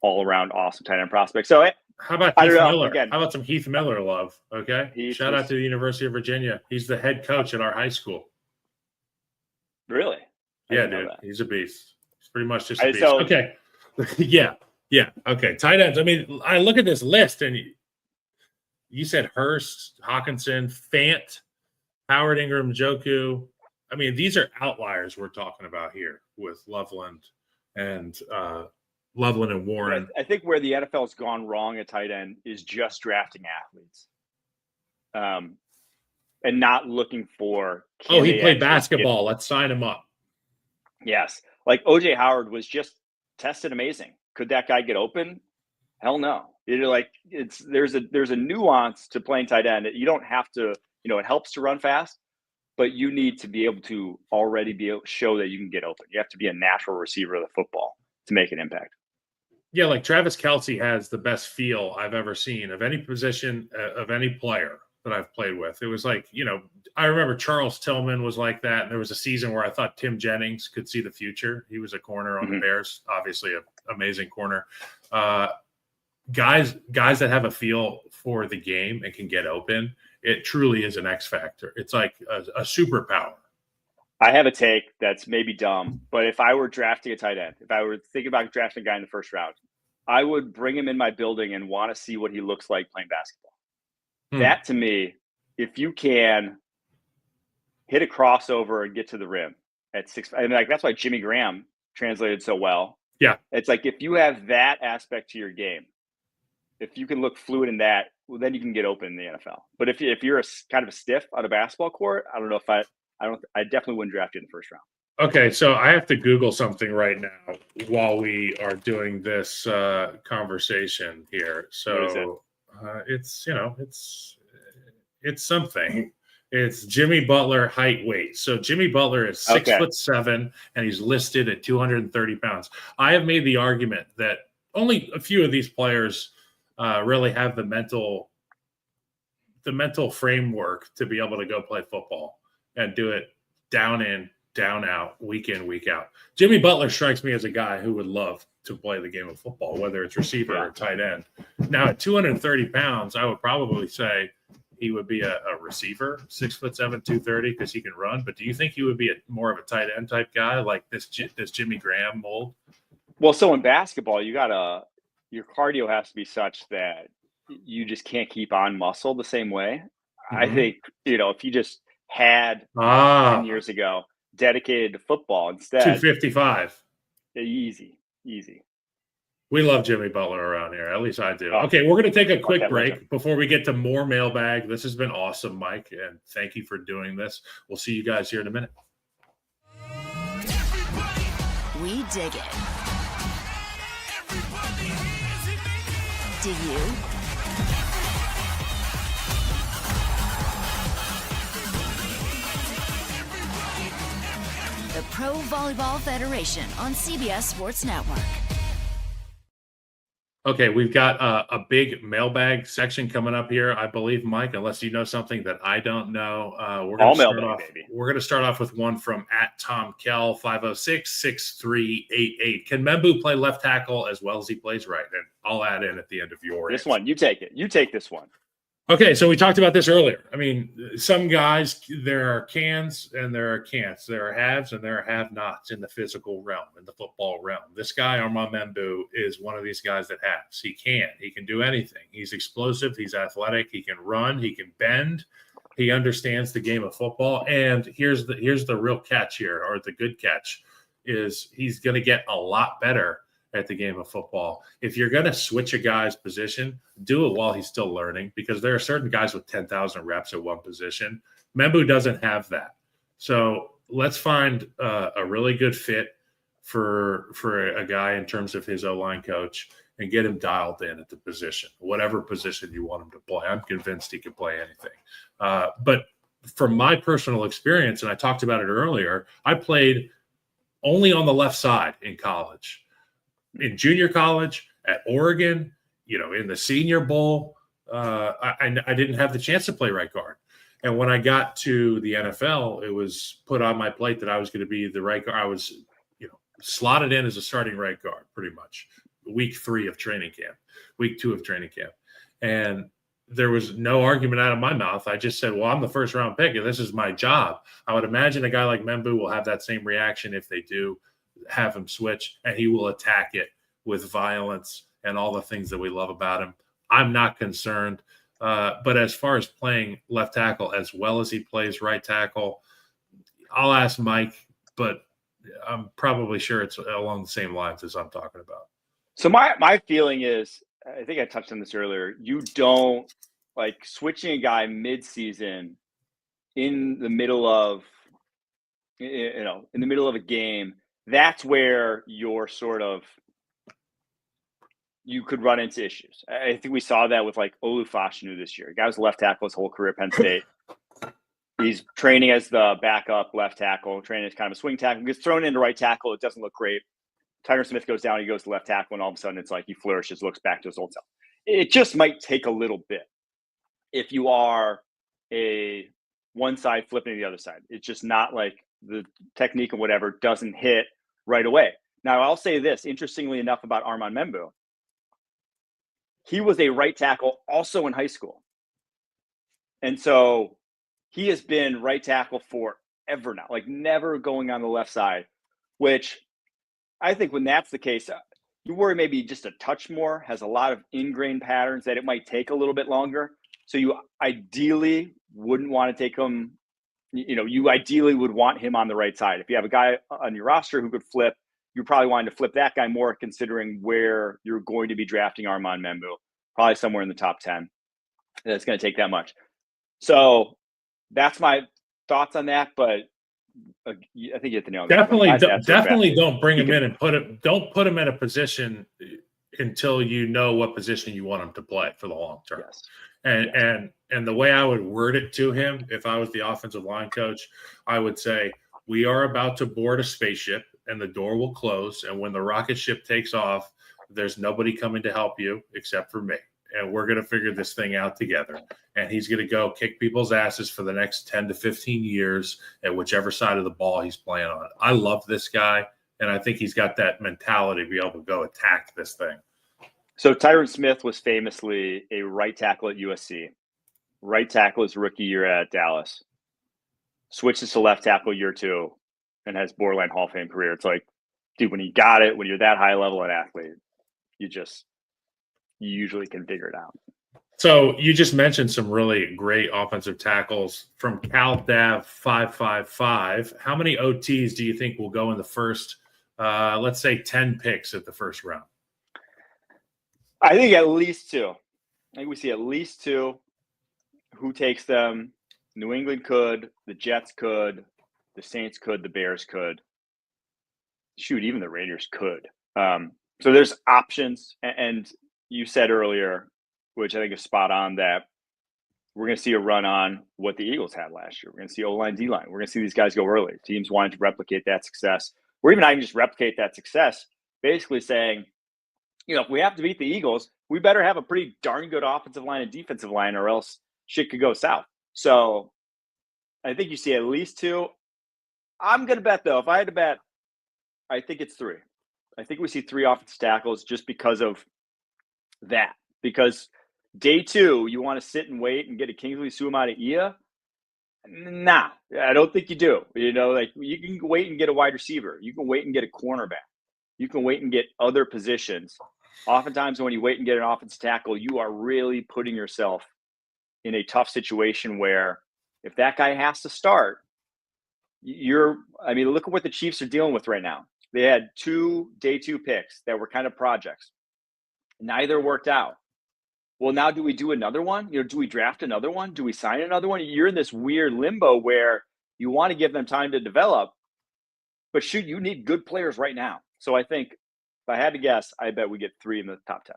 all-around awesome tight end prospect. So how about Heath Miller? Again, how about some Heath Miller love? Okay, shout out to the University of Virginia. He's the head coach at our high school. Really? Yeah, dude, he's a beast. He's pretty much just a beast. Okay, yeah. Yeah. Okay. Tight ends. I mean, I look at this list and you said Hurst, Hawkinson, Fant, Howard, Ingram, Njoku. I mean, these are outliers we're talking about here with Loveland and Warren. I think where the NFL's gone wrong at tight end is just drafting athletes, and not looking for. He played basketball. Let's sign him up. Yes, like OJ Howard was just tested amazing. Could that guy get open? Hell no. There's a nuance to playing tight end. You don't have to. It helps to run fast, but you need to be able to already be able to show that you can get open. You have to be a natural receiver of the football to make an impact. Yeah, like Travis Kelce has the best feel I've ever seen of any position of any player that I've played with. It was like, I remember Charles Tillman was like that. And there was a season where I thought Tim Jennings could see the future. He was a corner on the Bears, obviously an amazing corner. Guys that have a feel for the game and can get open, it truly is an X factor. It's like a superpower. I have a take that's maybe dumb, but if I were drafting a tight end, if I were thinking about drafting a guy in the first round, I would bring him in my building and want to see what he looks like playing basketball. That to me, if you can hit a crossover and get to the rim at 6, that's why Jimmy Graham translated so well. Yeah. It's like if you have that aspect to your game, if you can look fluid in that, well, then you can get open in the NFL. But if you're a kind of a stiff on a basketball court, I don't know if I definitely wouldn't draft you in the first round. Okay, so I have to Google something right now while we are doing this conversation here. So it's something. It's Jimmy Butler height weight. So Jimmy Butler is 6'7", and he's listed at 230 pounds. I have made the argument that only a few of these players really have the mental framework to be able to go play football and do it down in, down out, week in, week out. Jimmy Butler strikes me as a guy who would love to play the game of football, whether it's receiver or tight end. Now, at 230 pounds, I would probably say he would be a receiver, 6'7", 230, because he can run. But do you think he would be more of a tight end type guy like this Jimmy Graham mold? Well, so in basketball, your cardio has to be such that you just can't keep on muscle the same way. I think, if you just had 10 years ago dedicated to football instead. 255. Easy. We love Jimmy Butler around here. At least I do. Okay, we're going to take a quick break before we get to more mailbag. This has been awesome, Mike, and thank you for doing this. We'll see you guys here in a minute. We dig it. Do you? The Pro Volleyball Federation on CBS Sports Network. Okay, we've got a big mailbag section coming up here, I believe, Mike, unless you know something that I don't know. We're going to start off with one from @TomKell 506-6388. Can Membu play left tackle as well as he plays right? And I'll add in at the end of your answer. One, you take it. You take this one. Okay, so we talked about this earlier. I mean, some guys, there are cans and there are can'ts. There are haves and there are have-nots in the physical realm, in the football realm. This guy, Armand Membu, is one of these guys that has. He can do anything. He's explosive. He's athletic. He can run. He can bend. He understands the game of football. And here's the real catch here, or the good catch, is he's going to get a lot better at the game of football. If you're going to switch a guy's position, do it while he's still learning, because there are certain guys with 10,000 reps at one position. Membu doesn't have that. So let's find a really good fit for a guy in terms of his O-line coach and get him dialed in at the position, whatever position you want him to play. I'm convinced he can play anything. But from my personal experience, and I talked about it earlier, I played only on the left side in college. In junior college, at Oregon, in the Senior Bowl, I didn't have the chance to play right guard. And when I got to the NFL, it was put on my plate that I was going to be the right guard. I was, slotted in as a starting right guard pretty much week 2 of training camp. And there was no argument out of my mouth. I just said, well, I'm the first round pick and this is my job. I would imagine a guy like Membu will have that same reaction if they do have him switch, and he will attack it with violence and all the things that we love about him. I'm not concerned. But as far as playing left tackle as well as he plays right tackle, I'll ask Mike, but I'm probably sure it's along the same lines as I'm talking about. So my feeling is, I think I touched on this earlier, you don't like switching a guy mid-season in the middle of a game. That's where you're sort of, you could run into issues. I think we saw that with like Olu Fashanu this year. The guy was left tackle his whole career at Penn State. He's training as the backup left tackle, training as kind of a swing tackle. He gets thrown into right tackle. It doesn't look great. Tyron Smith goes down. He goes to left tackle, and all of a sudden it's like he flourishes, looks back to his old self. It just might take a little bit if you are a one side flipping to the other side. It's just not like the technique or whatever doesn't hit right away. Now, I'll say this, interestingly enough, about Armand Membu. He was a right tackle also in high school. And so he has been right tackle forever now, like never going on the left side, which I think when that's the case, you worry maybe just a touch more, has a lot of ingrained patterns that it might take a little bit longer. So you ideally wouldn't want to take him, you ideally would want him on the right side. If you have a guy on your roster who could flip, you're probably wanting to flip that guy more considering where you're going to be drafting Armand Membu, probably somewhere in the top 10. That's going to take that much. So that's my thoughts on that, but I think you hit the nail on the head. Definitely don't bring him in and don't put him in a position until you know what position you want him to play for the long term. Yes. And the way I would word it to him, if I was the offensive line coach, I would say, we are about to board a spaceship and the door will close. And when the rocket ship takes off, there's nobody coming to help you except for me. And we're going to figure this thing out together. And he's going to go kick people's asses for the next 10 to 15 years at whichever side of the ball he's playing on. I love this guy. And I think he's got that mentality to be able to go attack this thing. So Tyron Smith was famously a right tackle at USC. Right tackle his rookie year at Dallas. Switches to left tackle year 2 and has borderline Hall of Fame career. It's like, dude, when you got it, when you're that high level an athlete, you usually can figure it out. So you just mentioned some really great offensive tackles from Cal Dav 555. How many OTs do you think will go in the first, let's say 10 picks at the first round? I think at least 2. I think we see at least 2. Who takes them? New England could, the Jets could, the Saints could, the Bears could. Shoot, even the Raiders could. So there's options. And you said earlier, which I think is spot on, that we're going to see a run on what the Eagles had last year. We're going to see O-line, D-line. We're going to see these guys go early. Teams wanting to replicate that success. Or even not even just replicate that success, basically saying, if we have to beat the Eagles, we better have a pretty darn good offensive line and defensive line or else shit could go south. So I think you see at least 2. I'm going to bet, though, if I had to bet, I think it's 3. I think we see 3 offensive tackles just because of that. Because day 2, you want to sit and wait and get a Kingsley Suamataia? Nah, I don't think you do. You can wait and get a wide receiver. You can wait and get a cornerback. You can wait and get other positions. Oftentimes when you wait and get an offensive tackle, you are really putting yourself in a tough situation where if that guy has to start, look at what the Chiefs are dealing with right now. They had 2 day 2 picks that were kind of projects. Neither worked out. Well, now do we do another one? Do we draft another one? Do we sign another one? You're in this weird limbo where you want to give them time to develop, but shoot, you need good players right now. So I think if I had to guess, I bet we get 3 in the top 10.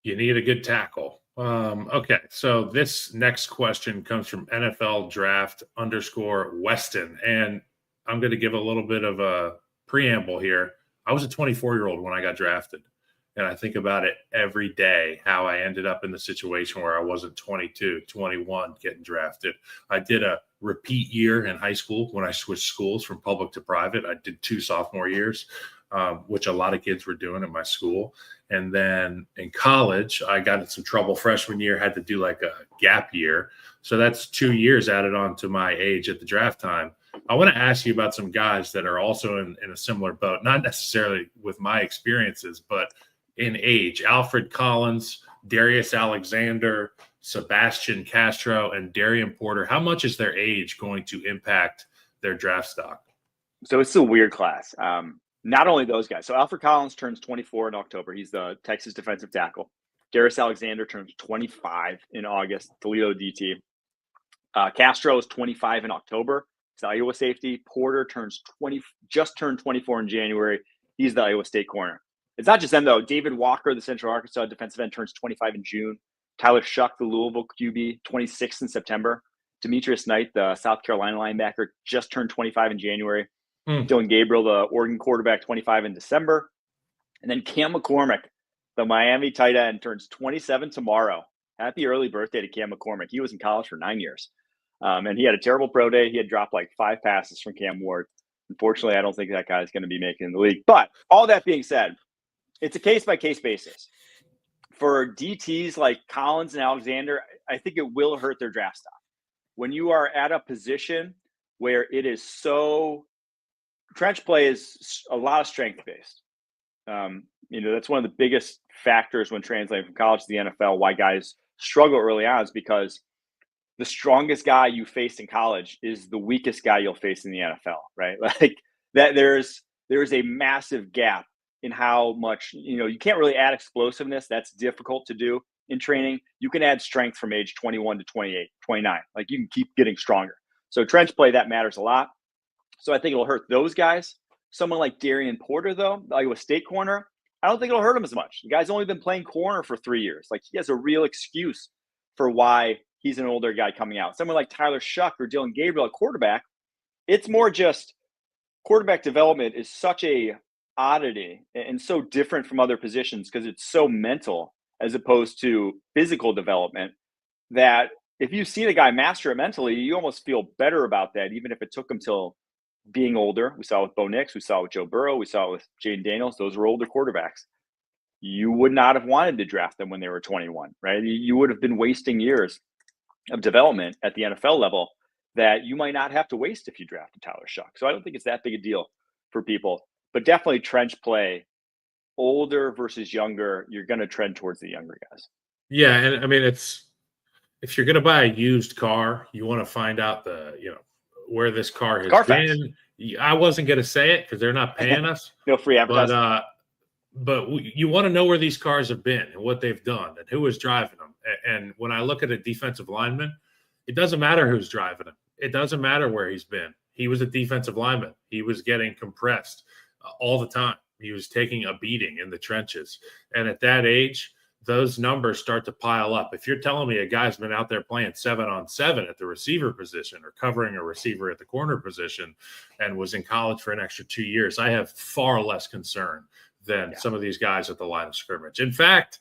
You need a good tackle. Okay, so this next question comes from NFL Draft _Weston, and I'm going to give a little bit of a preamble here. I was a 24-year-old when I got drafted, and I think about it every day, how I ended up in the situation where I wasn't 22, 21 getting drafted. I did a repeat year in high school when I switched schools from public to private. I did 2 sophomore years, which a lot of kids were doing at my school. And then in college, I got in some trouble freshman year, had to do like a gap year. So that's 2 years added on to my age at the draft time. I want to ask you about some guys that are also in a similar boat, not necessarily with my experiences, but in age. Alfred Collins, Darius Alexander, Sebastian Castro, and Darian Porter. How much is their age going to impact their draft stock? So it's a weird class. Not only those guys. So Alfred Collins turns 24 in October. He's the Texas defensive tackle. Darius Alexander turns 25 in August, Toledo DT. Castro is 25 in October. He's the Iowa safety. Porter just turned 24 in January. He's the Iowa State corner. It's not just them, though. David Walker, the Central Arkansas defensive end, turns 25 in June. Tyler Shuck, the Louisville QB, 26 in September. Demetrius Knight, the South Carolina linebacker, just turned 25 in January. Dylan Gabriel, the Oregon quarterback, 25 in December. And then Cam McCormick, the Miami tight end, turns 27 tomorrow. Happy early birthday to Cam McCormick. He was in college for 9 years. And he had a terrible pro day. He had dropped like 5 passes from Cam Ward. Unfortunately, I don't think that guy's going to be making the league. But all that being said, it's a case-by-case basis. For DTs like Collins and Alexander, I think it will hurt their draft stock. When you are at a position where it is so – trench play is a lot of strength-based. That's one of the biggest factors when translating from college to the NFL, why guys struggle early on, is because the strongest guy you face in college is the weakest guy you'll face in the NFL, right? Like that there's a massive gap in how much, you can't really add explosiveness. That's difficult to do in training. You can add strength from age 21 to 28, 29. Like you can keep getting stronger. So trench play, that matters a lot. So I think it'll hurt those guys. Someone like Darian Porter, though, the Iowa State corner, I don't think it'll hurt him as much. The guy's only been playing corner for 3 years. Like he has a real excuse for why he's an older guy coming out. Someone like Tyler Shuck or Dylan Gabriel at quarterback, it's more just quarterback development is such a oddity and so different from other positions because it's so mental as opposed to physical development that if you see the guy master it mentally, you almost feel better about that, even if it took him till being older. We saw it with Bo Nix, we saw it with Joe Burrow, we saw it with Jaden Daniels. Those were older quarterbacks. You would not have wanted to draft them when they were 21, right? You would have been wasting years of development at the NFL level that you might not have to waste if you drafted Tyler Shuck. So I don't think it's that big a deal for people, but definitely trench play, older versus younger, you're going to trend towards the younger guys. Yeah. And I mean, if you're going to buy a used car, you want to find out where this car has been. I wasn't going to say it because they're not paying us. No free advertising. But you want to know where these cars have been and what they've done and who is driving them. And when I look at a defensive lineman, it doesn't matter who's driving him. It doesn't matter where he's been. He was a defensive lineman. He was getting compressed all the time. He was taking a beating in the trenches. And at that age, those numbers start to pile up. If you're telling me a guy's been out there playing 7-on-7 at the receiver position or covering a receiver at the corner position and was in college for an extra 2 years, I have far less concern than some of these guys at the line of scrimmage. In fact,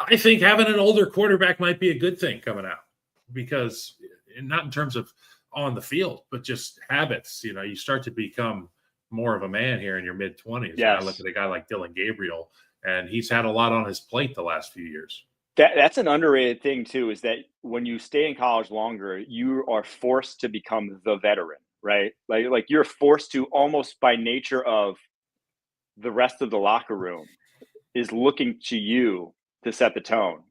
I think having an older quarterback might be a good thing coming out because not in terms of on the field, but just habits. You start to become more of a man here in your mid-20s. Yes. I look at a guy like Dylan Gabriel, and he's had a lot on his plate the last few years. That's an underrated thing, too, is that when you stay in college longer, you are forced to become the veteran, right? Like you're forced to almost by nature of the rest of the locker room is looking to you to set the tone.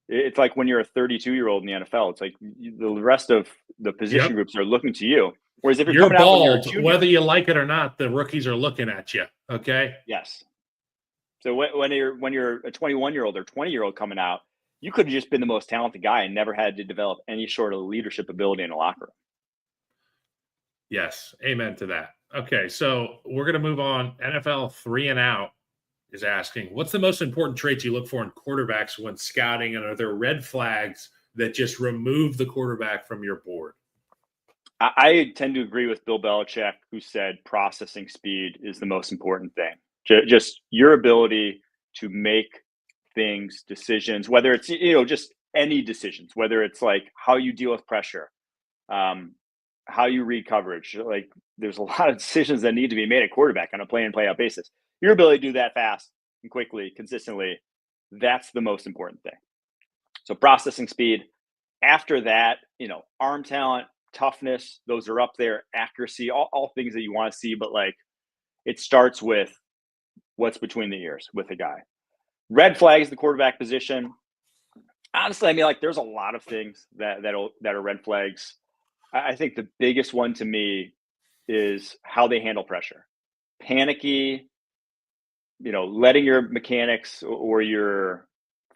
It's like when you're a 32-year-old in the NFL, it's like the rest of the position groups are looking to you. Whereas if you're coming bald, out when you're a junior, whether you like it or not, the rookies are looking at you. Okay. Yes. So when you're a 21-year-old or 20-year-old coming out, you could have just been the most talented guy and never had to develop any sort of leadership ability in a locker room. Yes. Amen to that. Okay. So we're going to move on. NFL 3 and Out is asking, what's the most important traits you look for in quarterbacks when scouting? And are there red flags that just remove the quarterback from your board? I tend to agree with Bill Belichick, who said processing speed is the most important thing. Just your ability to make decisions, whether it's, just any decisions, whether it's like how you deal with pressure, how you read coverage. Like there's a lot of decisions that need to be made at quarterback on a play in, play out basis. Your ability to do that fast and quickly, consistently, that's the most important thing. So processing speed. After that, arm talent, toughness, those are up there, accuracy, all things that you want to see. But like, it starts with what's between the ears with a guy. Red flags, the quarterback position. Honestly, I mean, like, there's a lot of things that are red flags. I think the biggest one to me is how they handle pressure. Panicky, letting your mechanics or your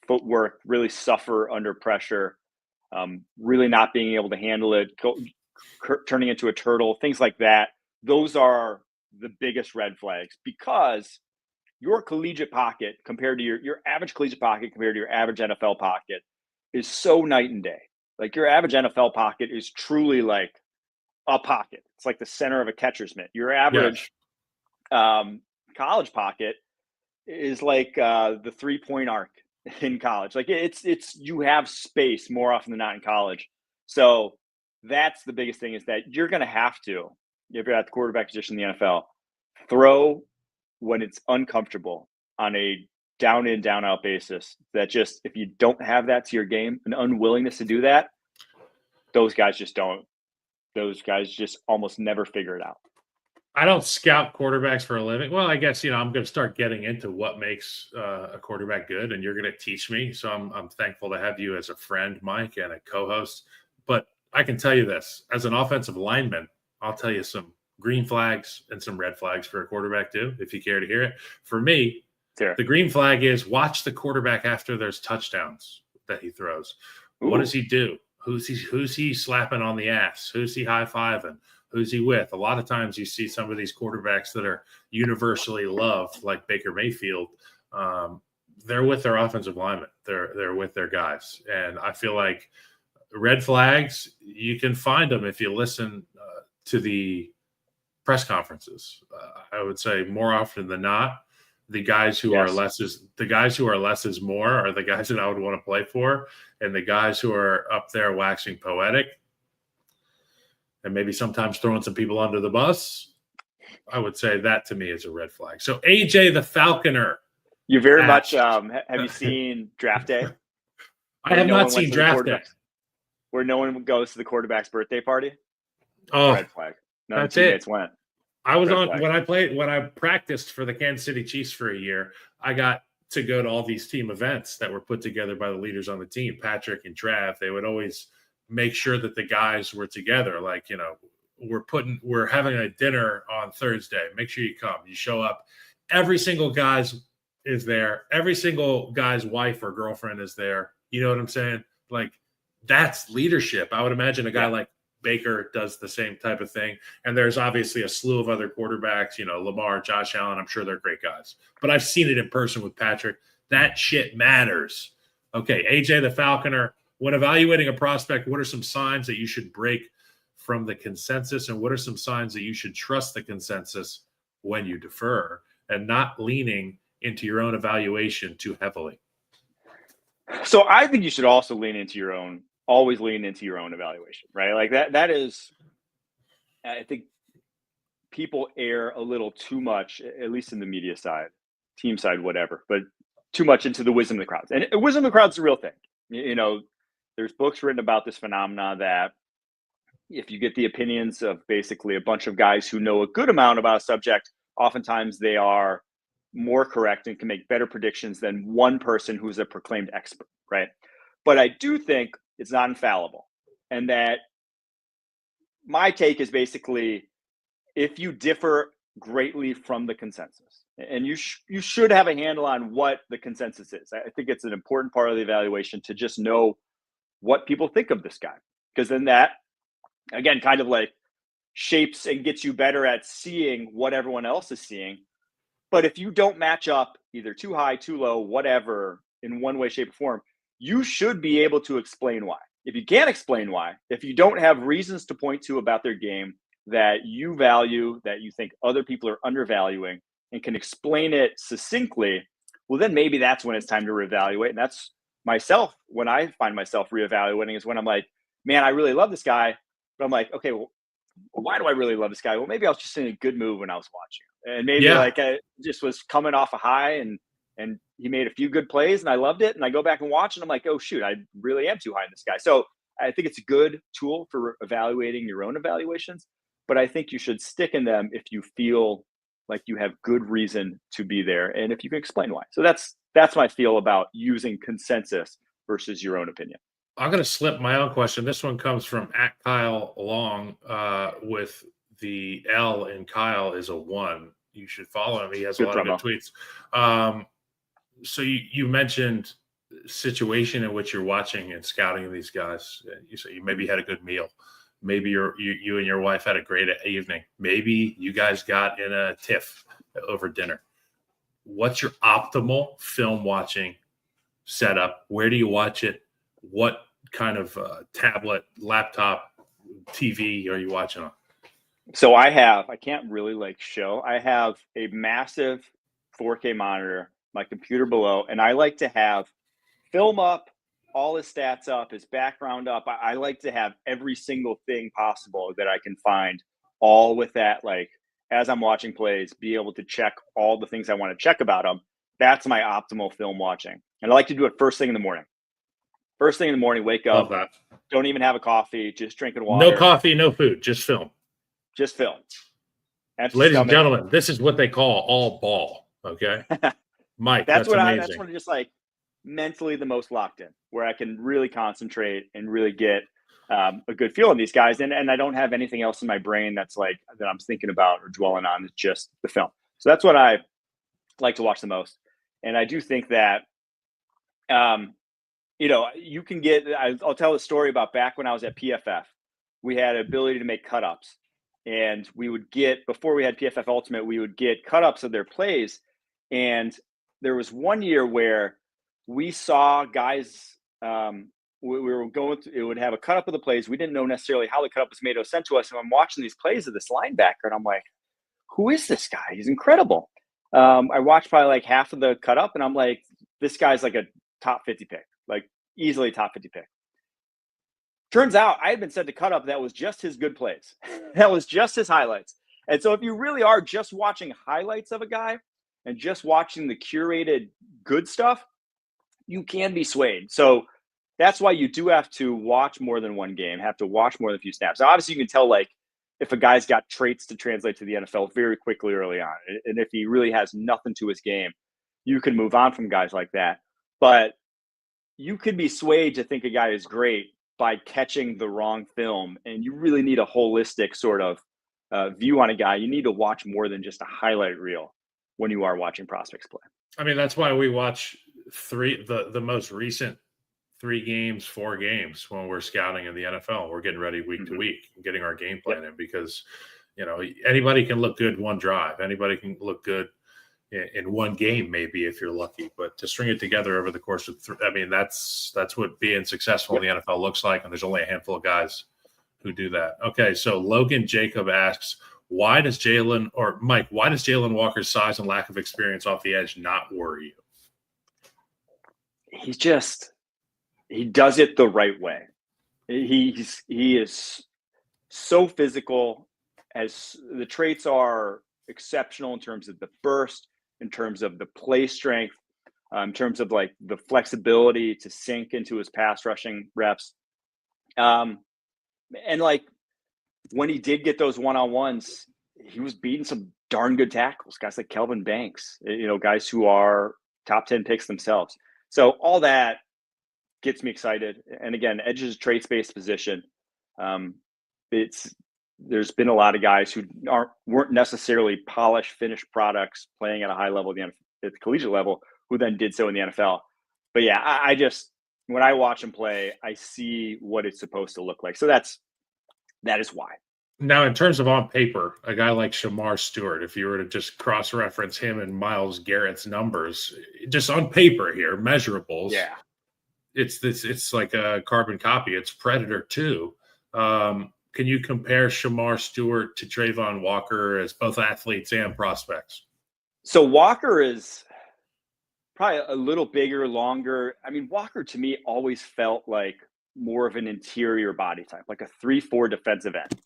footwork really suffer under pressure, really not being able to handle it, turning into a turtle, things like that. Those are the biggest red flags, because your collegiate pocket compared to your average collegiate pocket compared to your average NFL pocket is so night and day. Like, your average NFL pocket is truly like a pocket. It's like the center of a catcher's mitt. Your average college pocket is like the 3-point arc in college. Like, it's you have space more often than not in college. So that's the biggest thing, is that you're going to have to, if you're at the quarterback position in the NFL, throw when it's uncomfortable on a down in, down out basis. That just, if you don't have that to your game, an unwillingness to do that, those guys just don't. Those guys just almost never figure it out. I don't scout quarterbacks for a living. Well, I guess, I'm going to start getting into what makes a quarterback good, and you're going to teach me. So I'm thankful to have you as a friend, Mike, and a co-host. But I can tell you this, as an offensive lineman, I'll tell you some green flags and some red flags for a quarterback too, if you care to hear it. For me, sure. The green flag is watch the quarterback after there's touchdowns that he throws. Ooh. What does he do? Who's he slapping on the ass? Who's he high-fiving? Who's he with? A lot of times you see some of these quarterbacks that are universally loved, like Baker Mayfield. They're with their offensive linemen. They're with their guys. And I feel like red flags, you can find them if you listen to the press conferences. I would say more often than not, the guys who are less is more are the guys that I would want to play for, and the guys who are up there waxing poetic and maybe sometimes throwing some people under the bus, I would say that to me is a red flag. So AJ the Falconer. You very much have you seen Draft Day? I have not seen Draft Day. Where no one goes to the quarterback's birthday party? Oh, red flag. No, that's it. Went. I was on when I practiced for the Kansas City Chiefs for a year. I got to go to all these team events that were put together by the leaders on the team, Patrick and Trav. They would always make sure that the guys were together. Like, we're having a dinner on Thursday. Make sure you come. You show up. Every single guy's is there. Every single guy's wife or girlfriend is there. You know what I'm saying? Like, that's leadership. I would imagine a guy like Baker does the same type of thing. And there's obviously a slew of other quarterbacks, Lamar, Josh Allen. I'm sure they're great guys. But I've seen it in person with Patrick. That shit matters. Okay, AJ the Falconer, when evaluating a prospect, what are some signs that you should break from the consensus, and what are some signs that you should trust the consensus when you defer and not leaning into your own evaluation too heavily? So I think you should also always lean into your own evaluation, right? Like that is, I think people err a little too much, at least in the media side, team side, whatever, but too much into the wisdom of the crowds. And wisdom of the crowds is a real thing. There's books written about this phenomena that if you get the opinions of basically a bunch of guys who know a good amount about a subject, oftentimes they are more correct and can make better predictions than one person who's a proclaimed expert, right? But I do think it's not infallible. And that my take is basically, if you differ greatly from the consensus, and you should have a handle on what the consensus is. I think it's an important part of the evaluation to just know what people think of this guy, because then that, again, kind of like shapes and gets you better at seeing what everyone else is seeing. But if you don't match up either too high, too low, whatever, in one way, shape, or form, you should be able to explain why. If you can't explain why, if you don't have reasons to point to about their game that you value, that you think other people are undervaluing, and can explain it succinctly, well, then maybe that's when it's time to reevaluate. And that's myself, when I find myself reevaluating, is when I'm like, man, I really love this guy. But I'm like, okay, well, why do I really love this guy? Well, maybe I was just in a good mood when I was watching. And maybe like I just was coming off a high, and he made a few good plays and I loved it. And I go back and watch and I'm like, oh shoot, I really am too high in this guy. So I think it's a good tool for evaluating your own evaluations, but I think you should stick in them if you feel like you have good reason to be there and if you can explain why. So that's my feel about using consensus versus your own opinion. I'm going to slip my own question. This one comes from @Kyle Long with the L in Kyle is a 1. You should follow him. He has a lot of good tweets. So you mentioned situation in which you're watching and scouting these guys. You say you maybe had a good meal. Maybe you and your wife had a great evening. Maybe you guys got in a tiff over dinner. What's your optimal film watching setup? Where do you watch it? What kind of tablet, laptop, TV are you watching on? So I can't really show. I have a massive 4K monitor, my computer below, and I like to have film up, all his stats up, his background up. I like to have every single thing possible that I can find, all with that, as I'm watching plays, be able to check all the things I want to check about them. That's my optimal film watching. And I like to do it first thing in the morning. First thing in the morning, wake up, don't even have a coffee, just drinking water. No coffee, no food, just film. Just film. Ladies and gentlemen, this is what they call all ball, okay? Mike, that's amazing. That's when I'm just mentally the most locked in, where I can really concentrate and really get a good feel on these guys. And I don't have anything else in my brain that's that I'm thinking about or dwelling on. It's just the film. So that's what I like to watch the most. And I do think that, you can get, I'll tell a story about back when I was at PFF. We had ability to make cut-ups. And we would get, before we had PFF Ultimate, we would get cut-ups of their plays. And there was one year where we saw guys, we were going through, it would have a cut-up of the plays. We didn't know necessarily how the cut-up was made. It was sent to us. And I'm watching these plays of this linebacker, and I'm like, who is this guy? He's incredible. I watched probably half of the cut-up, and I'm like, this guy's a top 50 pick, easily top 50 pick. Turns out I had been sent to cut up that was just his good plays. That was just his highlights. And so if you really are just watching highlights of a guy and just watching the curated good stuff, you can be swayed. So that's why you do have to watch more than one game, have to watch more than a few snaps. Now, obviously, you can tell if a guy's got traits to translate to the NFL very quickly early on. And if he really has nothing to his game, you can move on from guys like that. But you could be swayed to think a guy is great by catching the wrong film. And you really need a holistic sort of view on a guy. You need to watch more than just a highlight reel when you are watching prospects play. I mean, that's why we watch the most recent 4 games when we're scouting in the NFL. We're getting ready week to week, getting our game plan in, because, anybody can look good one drive. Anybody can look good in one game, maybe, if you're lucky, but to string it together over the course of that's what being successful in the NFL looks like. And there's only a handful of guys who do that. Okay. So Logan Jacob asks, why does Jalen Walker's size and lack of experience off the edge not worry you? He does it the right way. He is so physical, as the traits are exceptional in terms of the burst, in terms of the play strength, in terms of the flexibility to sink into his pass rushing reps. And when he did get those one-on-ones, he was beating some darn good tackles, guys like Kelvin Banks, guys who are top 10 picks themselves. So all that gets me excited. And again, edge is a traits-based position. There's been a lot of guys who weren't necessarily polished, finished products playing at a high level at the collegiate level, who then did so in the NFL. But yeah, I just, when I watch him play, I see what it's supposed to look like. So that is why. Now, in terms of on paper, a guy like Shedeur Stewart, if you were to just cross-reference him and Myles Garrett's numbers, just on paper here, measurables, it's like a carbon copy. It's Predator 2. Can you compare Shedeur Stewart to Travon Walker as both athletes and prospects? So Walker is probably a little bigger, longer. I mean, Walker to me always felt like more of an interior body type, like a 3-4 defensive end.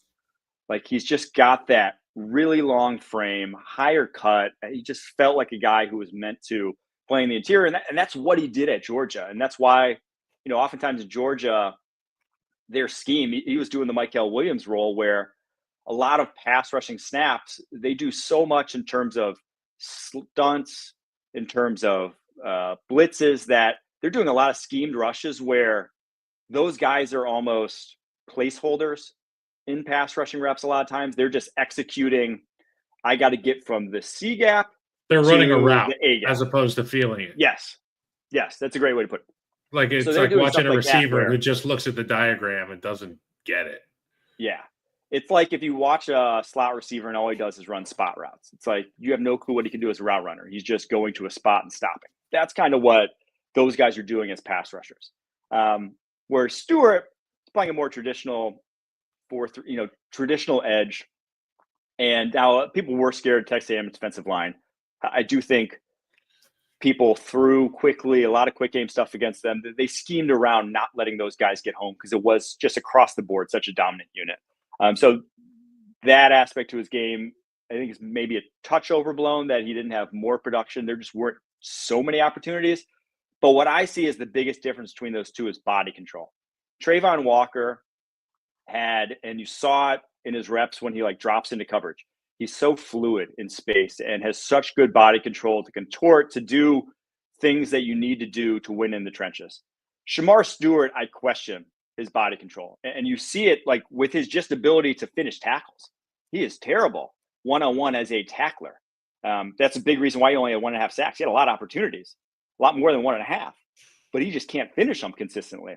He's just got that really long frame, higher cut. He just felt like a guy who was meant to play in the interior. And that's what he did at Georgia. And that's why, oftentimes in Georgia, their scheme. He was doing the Michael Williams role where a lot of pass rushing snaps, they do so much in terms of stunts, in terms of blitzes, that they're doing a lot of schemed rushes where those guys are almost placeholders in pass rushing reps. A lot of times they're just executing. I got to get from the C gap. They're running a route A-gap, as opposed to feeling it. Yes, that's a great way to put it. Like it's like watching a receiver who just looks at the diagram and doesn't get it. Yeah. It's like if you watch a slot receiver and all he does is run spot routes. It's like you have no clue what he can do as a route runner. He's just going to a spot and stopping. That's kind of what those guys are doing as pass rushers. Where Stewart is playing a more traditional traditional edge. And now people were scared of Texas A&M defensive line. I do think people threw quickly, a lot of quick game stuff against them. They schemed around not letting those guys get home because it was just across the board such a dominant unit. So that aspect to his game, I think, is maybe a touch overblown that he didn't have more production. There just weren't so many opportunities. But what I see as the biggest difference between those two is body control. Trayvon Walker had, and you saw it in his reps when he drops into coverage. He's so fluid in space and has such good body control to contort, to do things that you need to do to win in the trenches. Shedeur Stewart, I question his body control. And you see it with his just ability to finish tackles. He is terrible one-on-one as a tackler. That's a big reason why he only had 1.5 sacks. He had a lot of opportunities, a lot more than 1.5, but he just can't finish them consistently.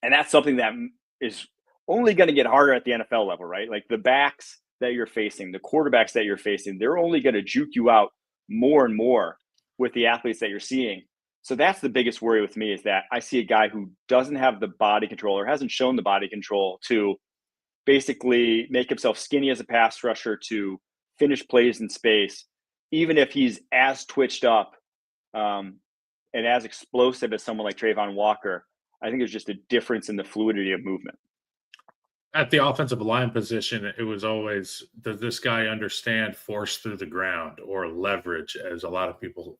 And that's something that is only going to get harder at the NFL level, right? Like the backs that you're facing, the quarterbacks that you're facing, they're only going to juke you out more and more with the athletes that you're seeing. So that's the biggest worry with me, is that I see a guy who doesn't have the body control or hasn't shown the body control to basically make himself skinny as a pass rusher, to finish plays in space, even if he's as twitched up and as explosive as someone like Trayvon Walker. I think there's just a difference in the fluidity of movement. At the offensive line position, it was always, does this guy understand force through the ground or leverage, as a lot of people,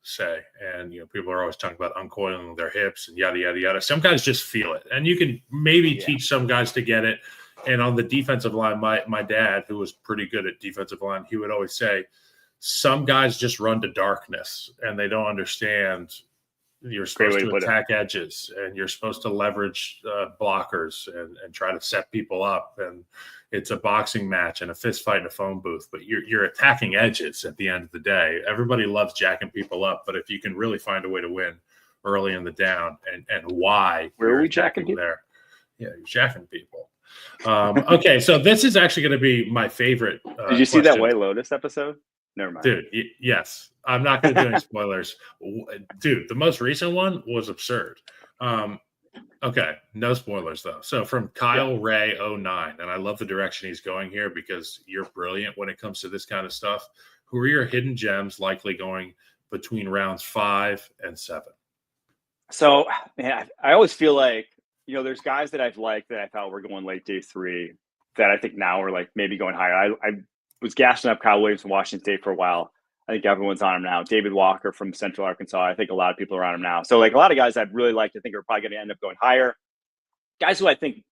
say. And, people are always talking about uncoiling their hips and yada, yada, yada. Some guys just feel it. And you can maybe teach some guys to get it. And on the defensive line, my dad, who was pretty good at defensive line, he would always say, some guys just run to darkness and they don't understand you're supposed to attack edges and you're supposed to leverage blockers and try to set people up. And it's a boxing match and a fist fight in a phone booth, but you're attacking edges at the end of the day. Everybody loves jacking people up, but if you can really find a way to win early in the down and why. Where are we jacking people? There? Yeah, you're jacking people. Okay, so this is actually going to be my favorite. Did you see that White Lotus episode? Never mind. Dude, yes. I'm not going to do any spoilers. Dude, the most recent one was absurd. Okay, no spoilers, though. So from Kyle Ray 09, and I love the direction he's going here because you're brilliant when it comes to this kind of stuff. Who are your hidden gems likely going between rounds 5 and 7? So, man, I always feel like, there's guys that I've liked that I thought were going late day 3 that I think now are maybe going higher. I was gassing up Kyle Williams from Washington State for a while. I think everyone's on him now. David Walker from Central Arkansas. I think a lot of people are on him now. So a lot of guys I'd really like to think are probably going to end up going higher. Guys who I think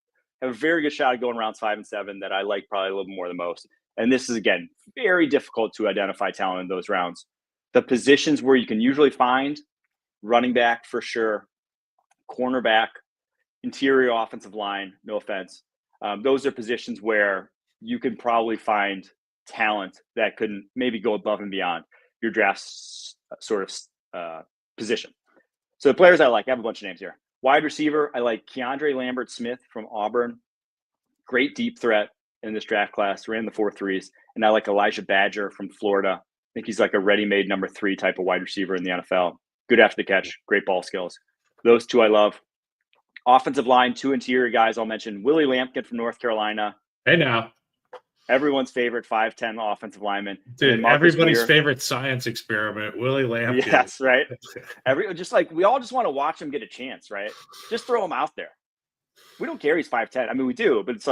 have a very good shot at going rounds 5 and 7 that I like probably a little more than most. And this is, again, very difficult to identify talent in those rounds. The positions where you can usually find running back for sure, cornerback, interior offensive line, no offense. Those are positions where you can probably find talent that could maybe go above and beyond your draft sort of position. So the players I like, I have a bunch of names here. Wide receiver, I like Keandre Lambert-Smith from Auburn. Great deep threat in this draft class, ran the 4.3s. And I like Elijah Badger from Florida. I think he's like a ready-made number 3 type of wide receiver in the NFL. Good after the catch, great ball skills. Those two I love. Offensive line, 2 interior guys I'll mention. Willie Lampkin from North Carolina. Hey now. Everyone's favorite 5'10" offensive lineman. Dude, everybody's favorite science experiment, Willie Lampkin. Yes, right. We all just want to watch him get a chance, right? Just throw him out there. We don't care he's 5'10". I mean, we do, but it's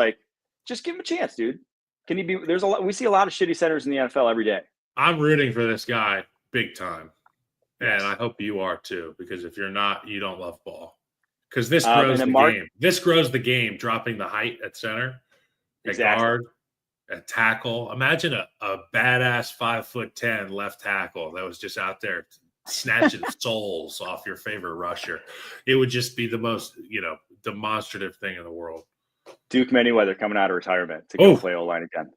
just give him a chance, dude. Can he be? We see a lot of shitty centers in the NFL every day. I'm rooting for this guy big time. And I hope you are too, because if you're not, you don't love ball. because this grows the game. This grows the game, dropping the height at center, at guard, at tackle. Imagine a badass 5'10" left tackle that was just out there snatching souls off your favorite rusher. It would just be the most, demonstrative thing in the world. Duke Manyweather coming out of retirement to go play O-line again.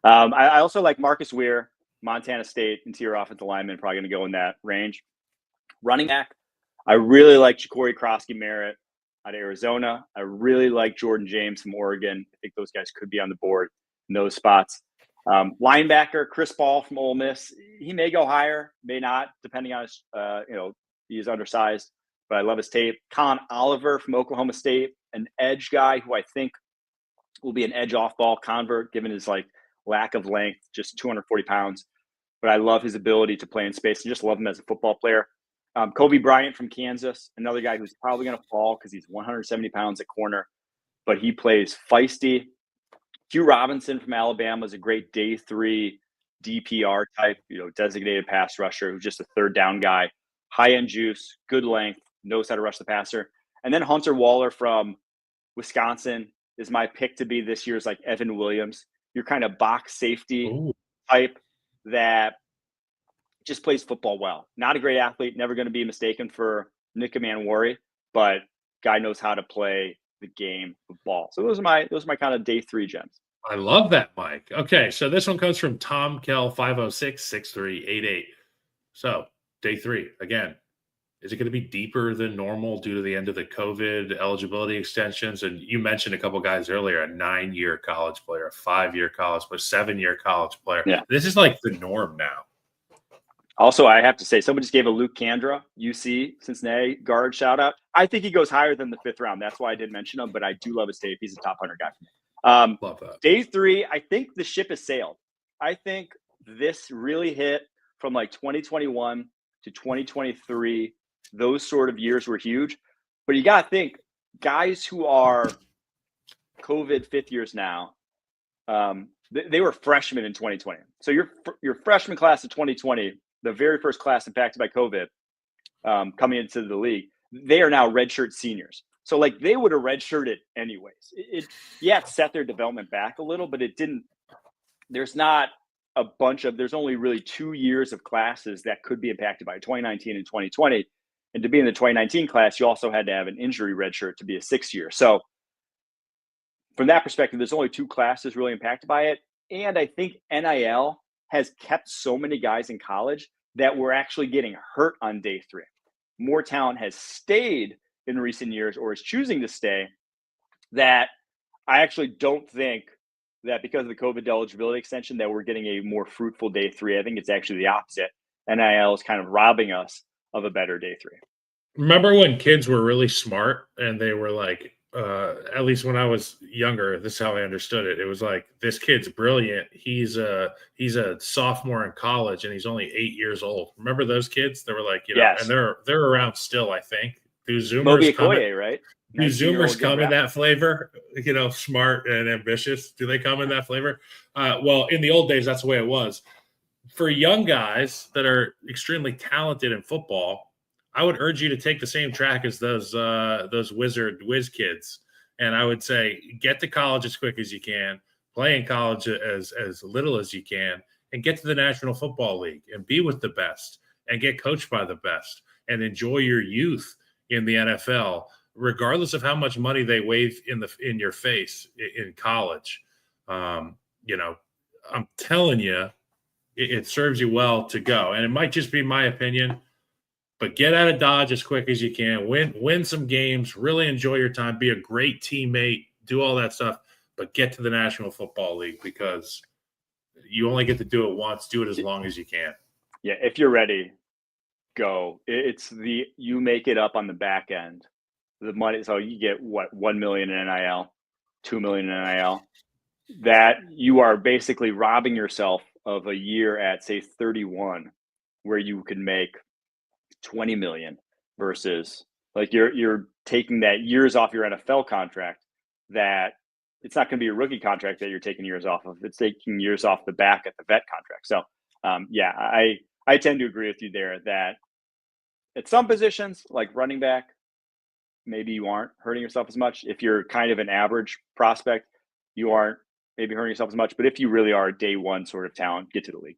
I also like Marcus Weir, Montana State interior offensive lineman, probably going to go in that range. Running back, I really like Ja'Cory Krosky-Merritt out of Arizona. I really like Jordan James from Oregon. I think those guys could be on the board in those spots. Linebacker, Chris Ball from Ole Miss. He may go higher, may not, depending on his, he's undersized, but I love his tape. Colin Oliver from Oklahoma State, an edge guy who I think will be an edge off-ball convert, given his lack of length, just 240 pounds. But I love his ability to play in space and just love him as a football player. Kobe Bryant from Kansas, another guy who's probably going to fall because he's 170 pounds at corner, but he plays feisty. Hugh Robinson from Alabama is a great day 3 DPR type, designated pass rusher who's just a third down guy, high end juice, good length, knows how to rush the passer. And then Hunter Waller from Wisconsin is my pick to be this year's Evan Williams, your kind of box safety type that just plays football well. Not a great athlete, never going to be mistaken for Nick Manwari, but guy knows how to play the game of ball. So those are my kind of day 3 gems. I love that, Mike. Okay, so this one comes from Tom Kell 506-6388. So day 3 again. Is it going to be deeper than normal due to the end of the COVID eligibility extensions? And you mentioned a couple guys earlier, a 9-year college player, a 5-year college player, 7-year college player. Yeah. This is the norm now. Also, I have to say, someone just gave a Luke Kandra, UC Cincinnati guard shout out. I think he goes higher than the 5th round. That's why I didn't mention him, but I do love his tape. He's a top 100 guy. Love that. Day 3, I think the ship has sailed. I think this really hit from 2021 to 2023. Those sort of years were huge. But you got to think, guys who are COVID 5th years now, they were freshmen in 2020. So your freshman class of 2020, the very first class impacted by COVID, coming into the league, they are now redshirt seniors. So they would have redshirted anyways. It set their development back a little, but it didn't. There's not a bunch of. There's only really 2 years of classes that could be impacted by 2019 and 2020. And to be in the 2019 class, you also had to have an injury redshirt to be a 6th year. So from that perspective, there's only 2 classes really impacted by it. And I think NIL has kept so many guys in college that we're actually getting hurt on day 3. More talent has stayed in recent years or is choosing to stay, that I actually don't think that because of the COVID eligibility extension that we're getting a more fruitful day 3. I think it's actually the opposite. NIL is kind of robbing us of a better day 3. Remember when kids were really smart and they were at least when I was younger, this is how I understood it. It was this kid's brilliant. He's a sophomore in college and he's only 8 years old. Remember those kids? They were yes. And they're around still, I think. Do Zoomers Moby Okoye, right? Do Zoomers come in that flavor? Smart and ambitious. Do they come in that flavor? Well, in the old days, that's the way it was. For young guys that are extremely talented in football, I would urge you to take the same track as those whiz kids. And I would say, get to college as quick as you can, play in college as little as you can, and get to the National Football League and be with the best and get coached by the best and enjoy your youth in the NFL, regardless of how much money they wave in your face in college. I'm telling you, it serves you well to go. And it might just be my opinion, but get out of Dodge as quick as you can. Win some games. Really enjoy your time. Be a great teammate. Do all that stuff. But get to the National Football League because you only get to do it once. Do it as long as you can. Yeah, if you're ready, go. It's you make it up on the back end. The money. So you get what, $1 million in NIL, $2 million in NIL. That you are basically robbing yourself of a year at say 31, where you could make $20 million versus you're taking that years off your NFL contract. That it's not going to be a rookie contract that you're taking years off of. It's taking years off the back at the vet contract. So I tend to agree with you there that at some positions like running back, maybe you aren't hurting yourself as much. If you're kind of an average prospect, you aren't maybe hurting yourself as much. But if you really are a day one sort of talent, get to the league.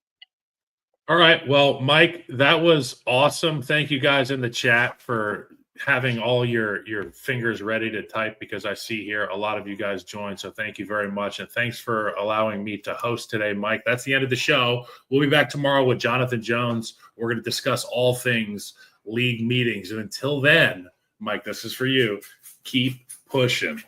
All right. Well, Mike, that was awesome. Thank you guys in the chat for having all your fingers ready to type, because I see here a lot of you guys joined. So thank you very much. And thanks for allowing me to host today, Mike. That's the end of the show. We'll be back tomorrow with Jonathan Jones. We're going to discuss all things league meetings. And until then, Mike, this is for you. Keep pushing.